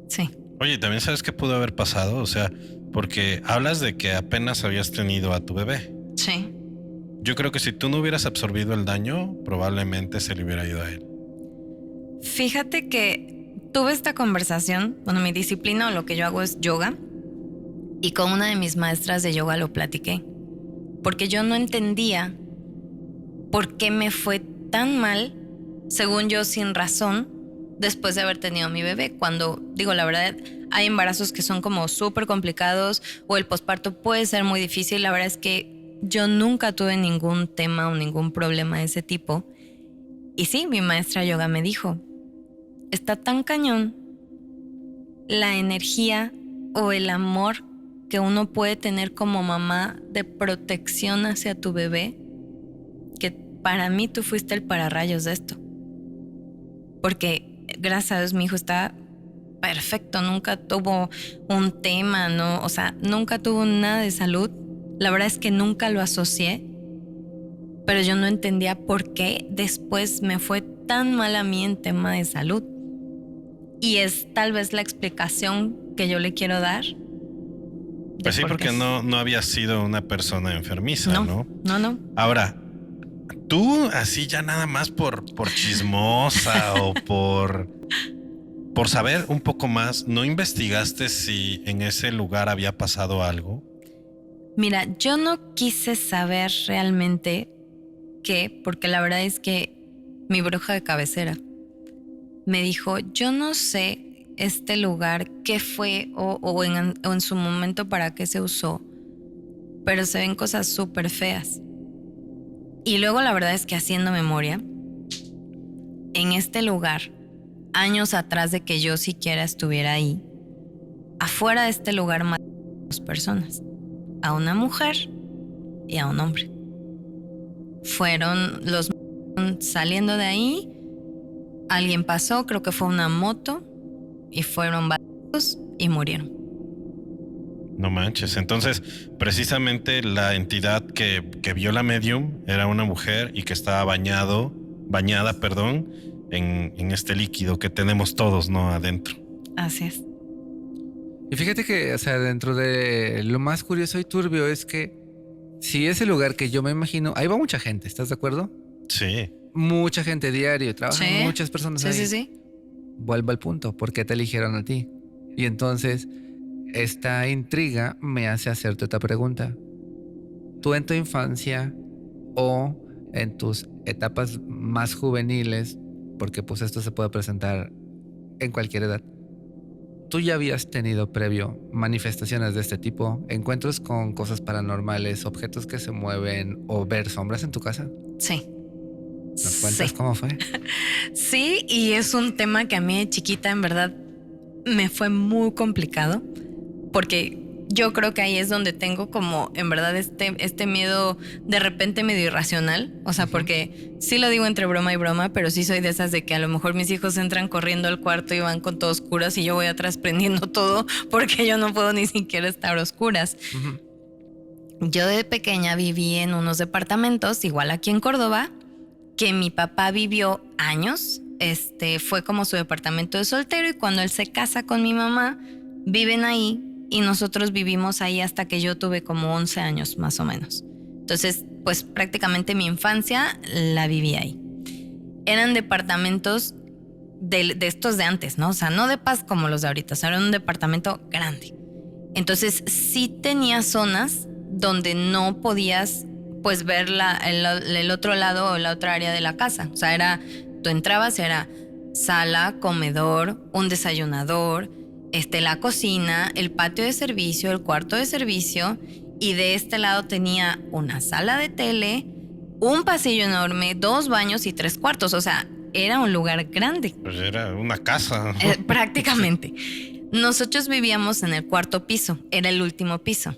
Sí. Oye, ¿también sabes qué pudo haber pasado? O sea, porque hablas de que apenas habías tenido a tu bebé. Sí. Yo creo que si tú no hubieras absorbido el daño, probablemente se le hubiera ido a él. Fíjate que tuve esta conversación, bueno, mi disciplina o lo que yo hago es yoga, y con una de mis maestras de yoga lo platiqué, porque yo no entendía por qué me fue tan mal, según yo sin razón, después de haber tenido a mi bebé. Cuando, digo la verdad, hay embarazos que son como súper complicados o el posparto puede ser muy difícil. La verdad es que yo nunca tuve ningún tema o ningún problema de ese tipo. Y sí, mi maestra yoga me dijo, está tan cañón la energía o el amor que uno puede tener como mamá de protección hacia tu bebé, que para mí tú fuiste el pararrayos de esto. Porque gracias a Dios mi hijo está perfecto, nunca tuvo un tema, ¿no? O sea, nunca tuvo nada de salud. La verdad es que nunca lo asocié, pero yo no entendía por qué después me fue tan mal a mí en tema de salud. Y es tal vez la explicación que yo le quiero dar. Pues sí, porque no había sido una persona enfermiza, ¿no? No. Ahora, tú así ya nada más por chismosa o por saber un poco más, ¿no investigaste si en ese lugar había pasado algo? Mira, yo no quise saber realmente qué, porque la verdad es que mi bruja de cabecera me dijo, yo no sé este lugar qué fue o en su momento para qué se usó, pero se ven cosas súper feas. Y luego la verdad es que haciendo memoria, en este lugar, años atrás de que yo siquiera estuviera ahí, afuera de este lugar mataron a 2 personas, a una mujer y a un hombre. Fueron los saliendo de ahí, alguien pasó, creo que fue una moto, y fueron balazos y murieron. No manches. Entonces, precisamente la entidad que vio la medium era una mujer y que estaba bañada, en este líquido que tenemos todos, ¿no? Adentro. Así es. Y fíjate que, o sea, dentro de lo más curioso y turbio es que si ese lugar que yo me imagino, ahí va mucha gente, ¿estás de acuerdo? Sí. Mucha gente diario, trabajan muchas personas ahí. Sí. Vuelvo al punto, ¿por qué te eligieron a ti? Y entonces, esta intriga me hace hacerte otra pregunta. Tú en tu infancia o en tus etapas más juveniles, porque pues esto se puede presentar en cualquier edad, ¿tú ya habías tenido previo manifestaciones de este tipo? ¿Encuentros con cosas paranormales, objetos que se mueven o ver sombras en tu casa? Sí. ¿Nos cuentas cómo fue? Sí, y es un tema que a mí de chiquita en verdad me fue muy complicado porque yo creo que ahí es donde tengo como en verdad este miedo de repente medio irracional, o sea, porque sí lo digo entre broma y broma, pero sí soy de esas de que a lo mejor mis hijos entran corriendo al cuarto y van con todo oscuras y yo voy atrás prendiendo todo porque yo no puedo ni siquiera estar a oscuras. Yo de pequeña viví en unos departamentos, igual aquí en Córdoba, que mi papá vivió años. Fue como su departamento de soltero y cuando él se casa con mi mamá, viven ahí y nosotros vivimos ahí hasta que yo tuve como 11 años más o menos. Entonces, pues prácticamente mi infancia la viví ahí. Eran departamentos de estos de antes, ¿no? O sea, no de paz como los de ahorita, o sea, era un departamento grande. Entonces, sí tenía zonas donde no podías pues ver el otro lado o la otra área de la casa. O sea, tú entrabas, era sala, comedor, un desayunador, la cocina, el patio de servicio, el cuarto de servicio, y de este lado tenía una sala de tele, un pasillo enorme, 2 baños y 3 cuartos. O sea, era un lugar grande. Pues era una casa. Prácticamente. Nosotros vivíamos en el 4º piso, era el último piso.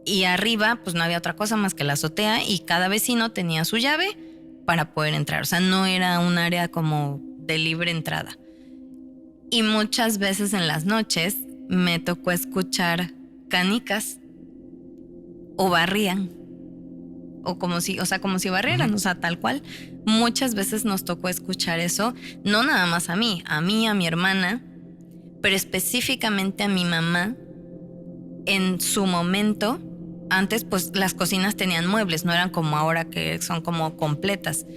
Y arriba pues no había otra cosa más que la azotea y cada vecino tenía su llave para poder entrar. O sea, no era un área como de libre entrada. Y muchas veces en las noches me tocó escuchar canicas o barrían. O como si barrieran, o sea, tal cual. Muchas veces nos tocó escuchar eso, no nada más a mí, a mi hermana, pero específicamente a mi mamá. En su momento, antes pues las cocinas tenían muebles, no eran como ahora que son como completas.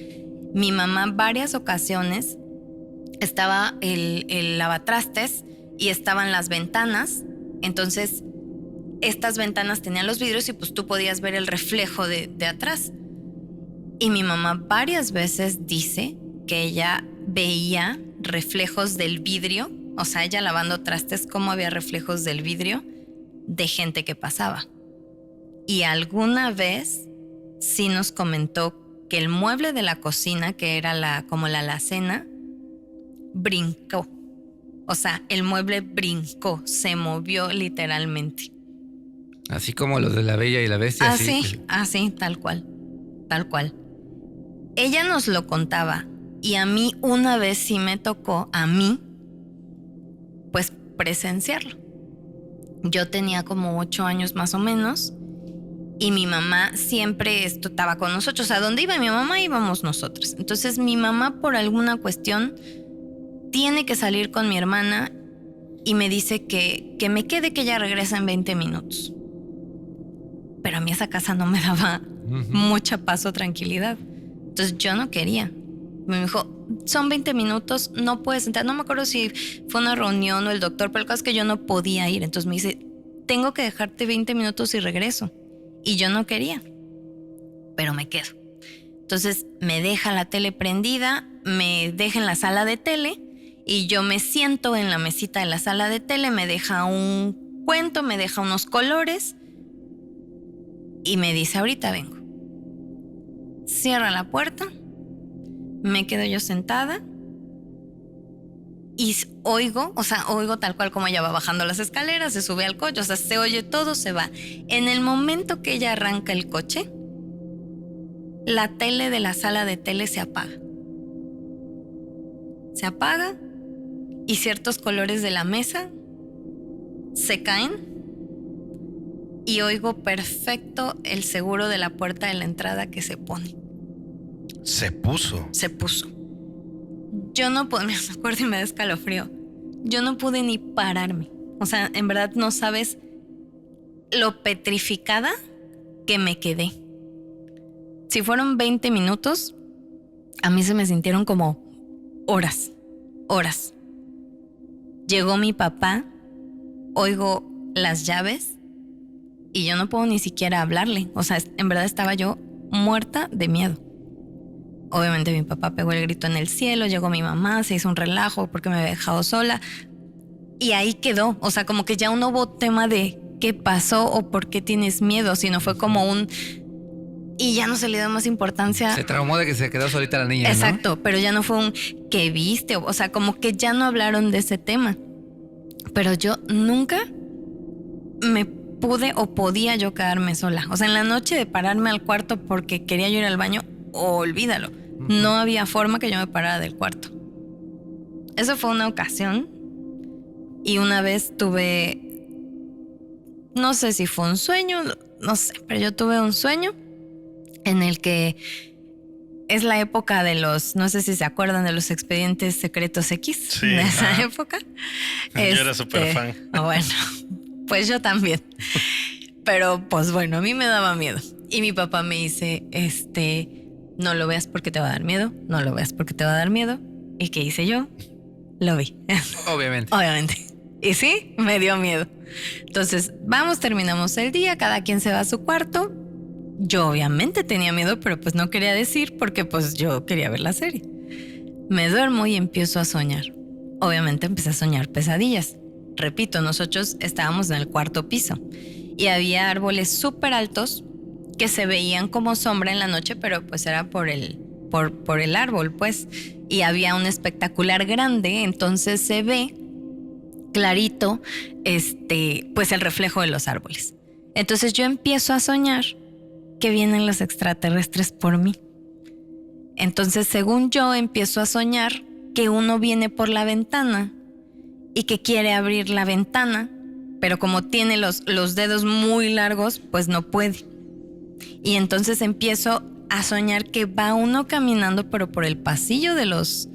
Mi mamá varias ocasiones estaba el lavatrastes y estaban las ventanas, entonces estas ventanas tenían los vidrios y pues tú podías ver el reflejo de atrás. Y mi mamá varias veces dice que ella veía reflejos del vidrio, o sea, ella lavando trastes, como había reflejos del vidrio de gente que pasaba. Y alguna vez sí nos comentó que el mueble de la cocina, que era como la alacena, brincó. O sea, el mueble brincó, se movió literalmente. Así como los de La Bella y la Bestia. Así, tal cual. Tal cual. Ella nos lo contaba y a mí una vez sí me tocó, a mí, pues presenciarlo. Yo tenía como 8 años más o menos y mi mamá siempre estaba con nosotros. A donde iba mi mamá íbamos nosotros. Entonces mi mamá por alguna cuestión tiene que salir con mi hermana y me dice que me quede, que ella regresa en 20 minutos. Pero a mí esa casa no me daba mucha paz o tranquilidad. Entonces yo no quería. Me dijo, son 20 minutos, no puedes entrar. No me acuerdo si fue una reunión o el doctor, pero el caso es que yo no podía ir. Entonces me dice, tengo que dejarte 20 minutos y regreso. Y yo no quería, pero me quedo. Entonces me deja la tele prendida, me deja en la sala de tele y yo me siento en la mesita de la sala de tele, me deja un cuento, me deja unos colores y me dice, ahorita vengo. Cierra la puerta, me quedo yo sentada y oigo tal cual como ella va bajando las escaleras, se sube al coche, o sea, se oye todo, se va. En el momento que ella arranca el coche, la tele de la sala de tele se apaga. Se apaga y ciertos colores de la mesa se caen y oigo perfecto el seguro de la puerta de la entrada que se pone. Se puso. Yo no pude, me acuerdo y me da escalofrío. Yo no pude ni pararme. O sea, en verdad no sabes lo petrificada que me quedé. Si fueron 20 minutos, a mí se me sintieron como horas. Llegó mi papá, oigo las llaves y yo no puedo ni siquiera hablarle. O sea, en verdad estaba yo muerta de miedo. Obviamente mi papá pegó el grito en el cielo, llegó mi mamá, se hizo un relajo porque me había dejado sola. y ahí quedó. O sea, como que ya no hubo tema de qué pasó o por qué tienes miedo, sino fue como un... Y ya no se le dio más importancia. Se traumó de que se quedó solita la niña, Exacto, ¿no? pero ya no fue un ¿qué viste? O sea, como que ya no hablaron de ese tema. Pero yo nunca me pude o podía yo quedarme sola. O sea, en la noche de pararme al cuarto porque quería yo ir al baño, olvídalo. No había forma que yo me parara del cuarto. Eso fue una ocasión. Y una vez tuve, no sé si fue un sueño, no sé, pero yo tuve un sueño en el que es la época de los, no sé si se acuerdan de los expedientes secretos X, Sí, de esa época. Yo era súper fan. Bueno, pues yo también. Pero pues bueno, a mí me daba miedo. Y mi papá me dice, no lo veas porque te va a dar miedo, no lo veas porque te va a dar miedo. ¿Y qué hice yo? Lo vi. Obviamente. Obviamente. Y sí, me dio miedo. Entonces, terminamos el día, cada quien se va a su cuarto. Yo obviamente tenía miedo, pero pues no quería decir porque pues yo quería ver la serie. Me duermo y empiezo a soñar. Obviamente empecé a soñar pesadillas. Repito, nosotros estábamos en el cuarto piso y había árboles súper altos que se veían como sombra en la noche, pero pues era por el árbol, pues. Y había un espectacular grande, entonces se ve clarito, pues el reflejo de los árboles. Entonces yo empiezo a soñar que vienen los extraterrestres por mí. Entonces, según yo, empiezo a soñar que uno viene por la ventana y que quiere abrir la ventana, pero como tiene los dedos muy largos, pues no puede. Y entonces empiezo a soñar que va uno caminando, pero por el pasillo de los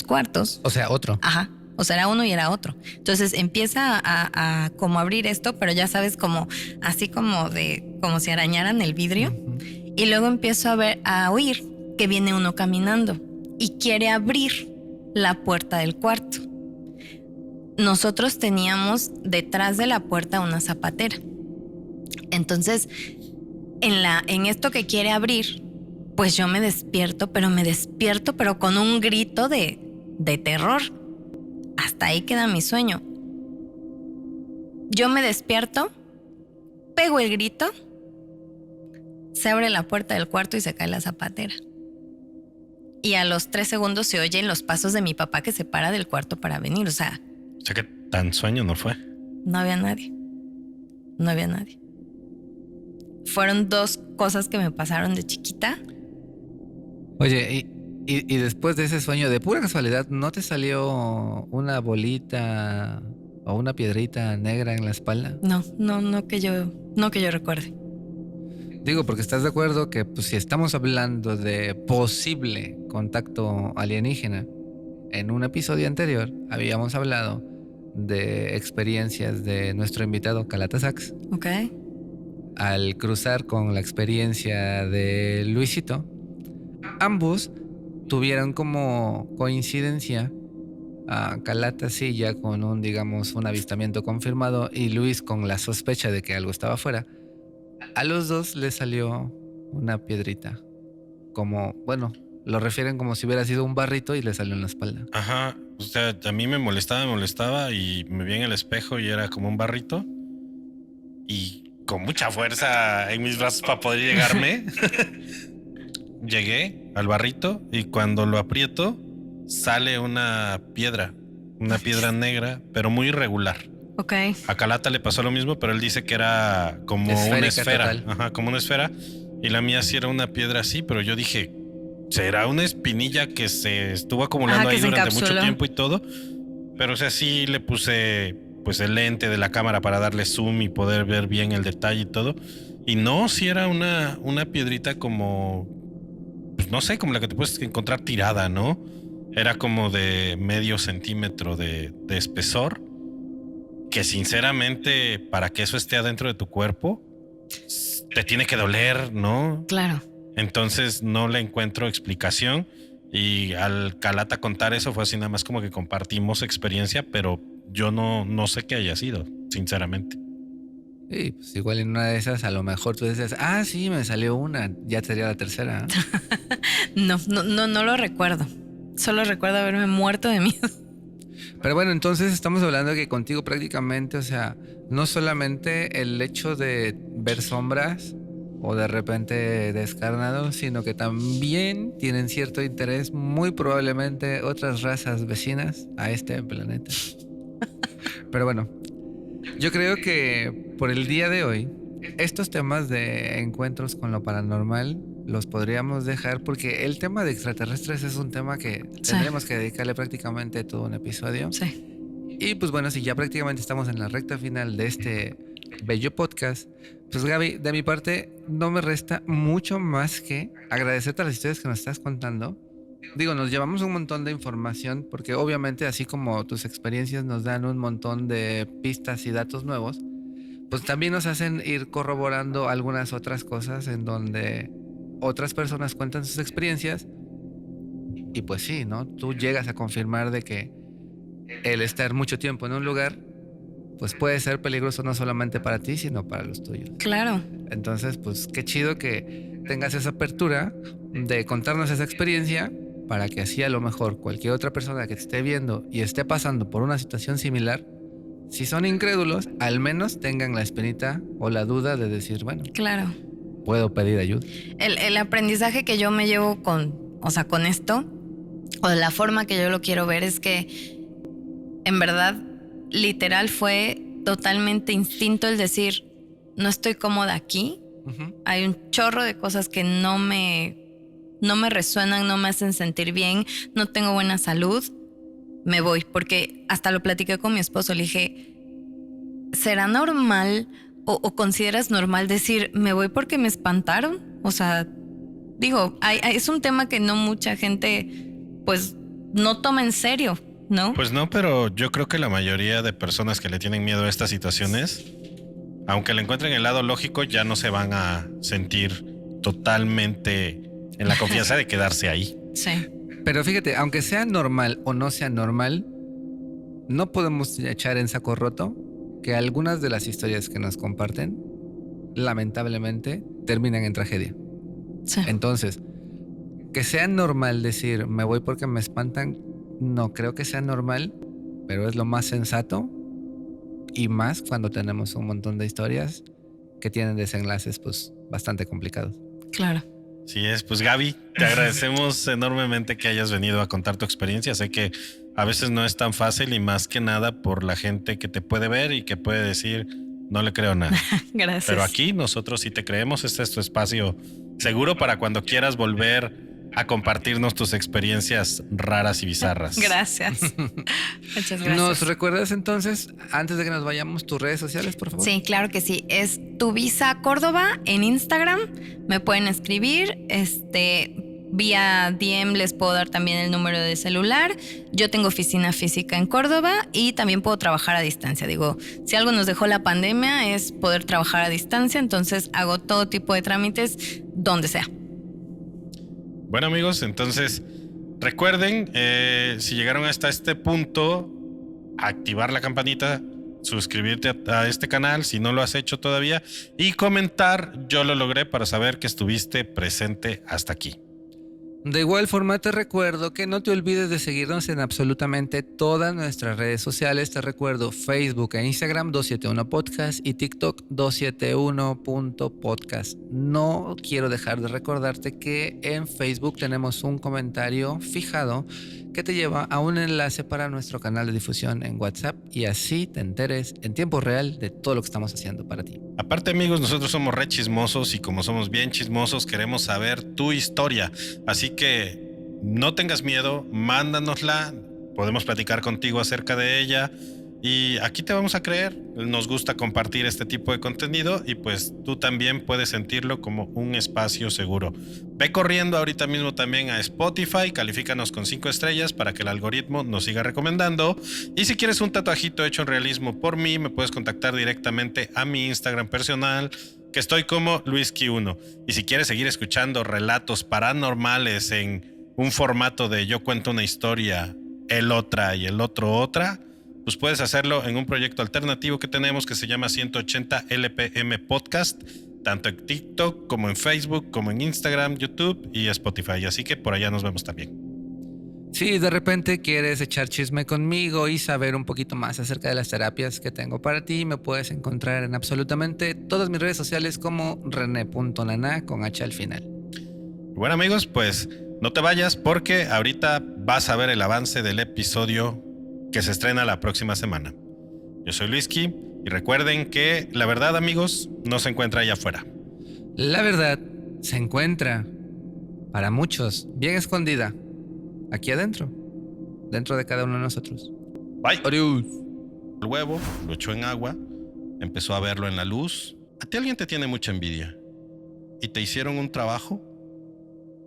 cuartos. O sea, otro. Ajá. O sea, era uno y era otro. Entonces empieza a como abrir esto, pero ya sabes, como así como si arañaran el vidrio. Y luego empiezo a oír que viene uno caminando y quiere abrir la puerta del cuarto. Nosotros teníamos detrás de la puerta una zapatera. Entonces, en esto que quiere abrir, pues yo me despierto, pero con un grito de terror. Hasta ahí queda mi sueño. Yo me despierto, pego el grito, se abre la puerta del cuarto y se cae la zapatera. Y a los 3 segundos se oyen los pasos de mi papá que se para del cuarto para venir. O sea que tan sueño no fue. No había nadie. No había nadie. Fueron 2 cosas que me pasaron de chiquita. Oye, y después de ese sueño, de pura casualidad, ¿no te salió una bolita o una piedrita negra en la espalda? No que yo recuerde. Digo, porque estás de acuerdo que pues, si estamos hablando de posible contacto alienígena, en un episodio anterior habíamos hablado de experiencias de nuestro invitado Calatasax. Ok. Al cruzar con la experiencia de Luisito, ambos tuvieron como coincidencia a Calata sí ya con un avistamiento confirmado y Luis con la sospecha de que algo estaba afuera. A los dos les salió una piedrita. Como, bueno, lo refieren como si hubiera sido un barrito y le salió en la espalda. Ajá, o sea, a mí me molestaba y me vi en el espejo y era como un barrito. Y con mucha fuerza en mis brazos para poder llegarme. Llegué al barrito y cuando lo aprieto sale una piedra negra, pero muy irregular. Ok. A Calata le pasó lo mismo, pero él dice que era como Esférica, una esfera. total. Ajá, como una esfera. Y la mía sí era una piedra así, pero yo dije, será una espinilla que se estuvo acumulando ahí durante mucho tiempo y todo. Pero o sea, sí le puse pues el lente de la cámara para darle zoom y poder ver bien el detalle y todo. Y no, sí era una piedrita como, pues no sé, como la que te puedes encontrar tirada, ¿no? Era como de medio centímetro de espesor. Que sinceramente, para que eso esté adentro de tu cuerpo, te tiene que doler, ¿no? Claro. Entonces no le encuentro explicación. Y al Calata contar eso fue así nada más como que compartimos experiencia, pero yo no sé qué haya sido, sinceramente. Sí, pues igual en una de esas a lo mejor tú dices, sí, me salió una, ya sería la tercera. No lo recuerdo. Solo recuerdo haberme muerto de miedo. Pero bueno, entonces estamos hablando que contigo prácticamente, o sea, no solamente el hecho de ver sombras o de repente descarnados, sino que también tienen cierto interés, muy probablemente otras razas vecinas a este planeta. Pero bueno, yo creo que por el día de hoy, estos temas de encuentros con lo paranormal los podríamos dejar porque el tema de extraterrestres es un tema que tendríamos que dedicarle prácticamente todo un episodio. Sí. Y pues bueno, si ya prácticamente estamos en la recta final de este bello podcast, pues Gaby, de mi parte no me resta mucho más que agradecerte las historias que nos estás contando. Digo, nos llevamos un montón de información porque obviamente así como tus experiencias nos dan un montón de pistas y datos nuevos, pues también nos hacen ir corroborando algunas otras cosas en donde otras personas cuentan sus experiencias y pues sí, ¿no? Tú llegas a confirmar de que el estar mucho tiempo en un lugar pues puede ser peligroso no solamente para ti, sino para los tuyos. Claro. Entonces, pues qué chido que tengas esa apertura de contarnos esa experiencia para que así a lo mejor cualquier otra persona que te esté viendo y esté pasando por una situación similar, si son incrédulos, al menos tengan la espinita o la duda de decir, bueno, Claro. puedo pedir ayuda. El aprendizaje que yo me llevo con esto, o de la forma que yo lo quiero ver, es que en verdad, literal, fue totalmente instinto el decir, no estoy cómoda aquí. Hay un chorro de cosas que no me resuenan, no me hacen sentir bien, no tengo buena salud, me voy. Porque hasta lo platiqué con mi esposo, le dije, ¿será normal o consideras normal decir, me voy porque me espantaron? O sea, digo, es un tema que no mucha gente, pues, no toma en serio, ¿no? Pues no, pero yo creo que la mayoría de personas que le tienen miedo a estas situaciones, aunque le encuentren el lado lógico, ya no se van a sentir totalmente en la confianza de quedarse ahí. Sí. Pero fíjate, aunque sea normal o no sea normal, no podemos echar en saco roto que algunas de las historias que nos comparten, lamentablemente, terminan en tragedia. Sí. Entonces, que sea normal decir, me voy porque me espantan, no creo que sea normal, pero es lo más sensato y más cuando tenemos un montón de historias que tienen desenlaces pues bastante complicados. Claro. Sí es, pues Gaby, te agradecemos enormemente que hayas venido a contar tu experiencia. Sé que a veces no es tan fácil y más que nada por la gente que te puede ver y que puede decir, no le creo nada. Gracias. Pero aquí nosotros sí te creemos, este es tu espacio seguro para cuando quieras volver a compartirnos tus experiencias raras y bizarras. Gracias. Muchas gracias. ¿Nos recuerdas entonces, antes de que nos vayamos, tus redes sociales, por favor? Sí, claro que sí. Es Tu Visa Córdoba en Instagram. Me pueden escribir. Vía DM les puedo dar también el número de celular. Yo tengo oficina física en Córdoba y también puedo trabajar a distancia. Digo, si algo nos dejó la pandemia es poder trabajar a distancia. Entonces hago todo tipo de trámites donde sea. Bueno amigos, entonces recuerden, si llegaron hasta este punto, activar la campanita, suscribirte a este canal si no lo has hecho todavía y comentar, yo lo logré, para saber que estuviste presente hasta aquí. De igual forma te recuerdo que no te olvides de seguirnos en absolutamente todas nuestras redes sociales. Te recuerdo Facebook e Instagram 271 Podcast y TikTok 271.podcast. No quiero dejar de recordarte que en Facebook tenemos un comentario fijado que te lleva a un enlace para nuestro canal de difusión en WhatsApp y así te enteres en tiempo real de todo lo que estamos haciendo para ti. Aparte amigos, nosotros somos re chismosos y como somos bien chismosos queremos saber tu historia, así que no tengas miedo, mándanosla, podemos platicar contigo acerca de ella y aquí te vamos a creer. Nos gusta compartir este tipo de contenido y pues tú también puedes sentirlo como un espacio seguro. Ve corriendo ahorita mismo también a Spotify, califícanos con 5 estrellas para que el algoritmo nos siga recomendando. Y si quieres un tatuajito hecho en realismo por mí, me puedes contactar directamente a mi Instagram personal, que estoy como LuisQ1. Y si quieres seguir escuchando relatos paranormales en un formato de yo cuento una historia, el otra y el otro otra, pues puedes hacerlo en un proyecto alternativo que tenemos que se llama 180 LPM Podcast, tanto en TikTok como en Facebook, como en Instagram, YouTube y Spotify. Así que por allá nos vemos también. Si de repente quieres echar chisme conmigo y saber un poquito más acerca de las terapias que tengo para ti, me puedes encontrar en absolutamente todas mis redes sociales como rene.nana con H al final. Bueno, amigos, pues no te vayas porque ahorita vas a ver el avance del episodio que se estrena la próxima semana. Yo soy Luiski y recuerden que la verdad, amigos, no se encuentra allá afuera. La verdad se encuentra, para muchos, bien escondida, aquí adentro, dentro de cada uno de nosotros. Bye. Adiós. El huevo lo echó en agua, empezó a verlo en la luz. A ti alguien te tiene mucha envidia y te hicieron un trabajo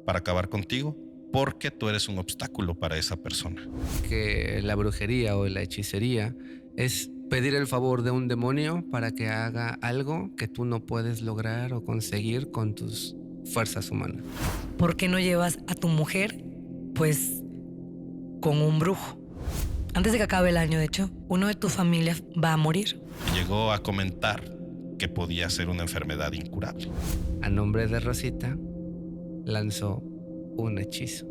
para acabar contigo porque tú eres un obstáculo para esa persona. Que la brujería o la hechicería es pedir el favor de un demonio para que haga algo que tú no puedes lograr o conseguir con tus fuerzas humanas. ¿Por qué no llevas a tu mujer, pues, con un brujo? Antes de que acabe el año, de hecho, uno de tu familia va a morir. Llegó a comentar que podía ser una enfermedad incurable. A nombre de Rosita, lanzó un hechizo.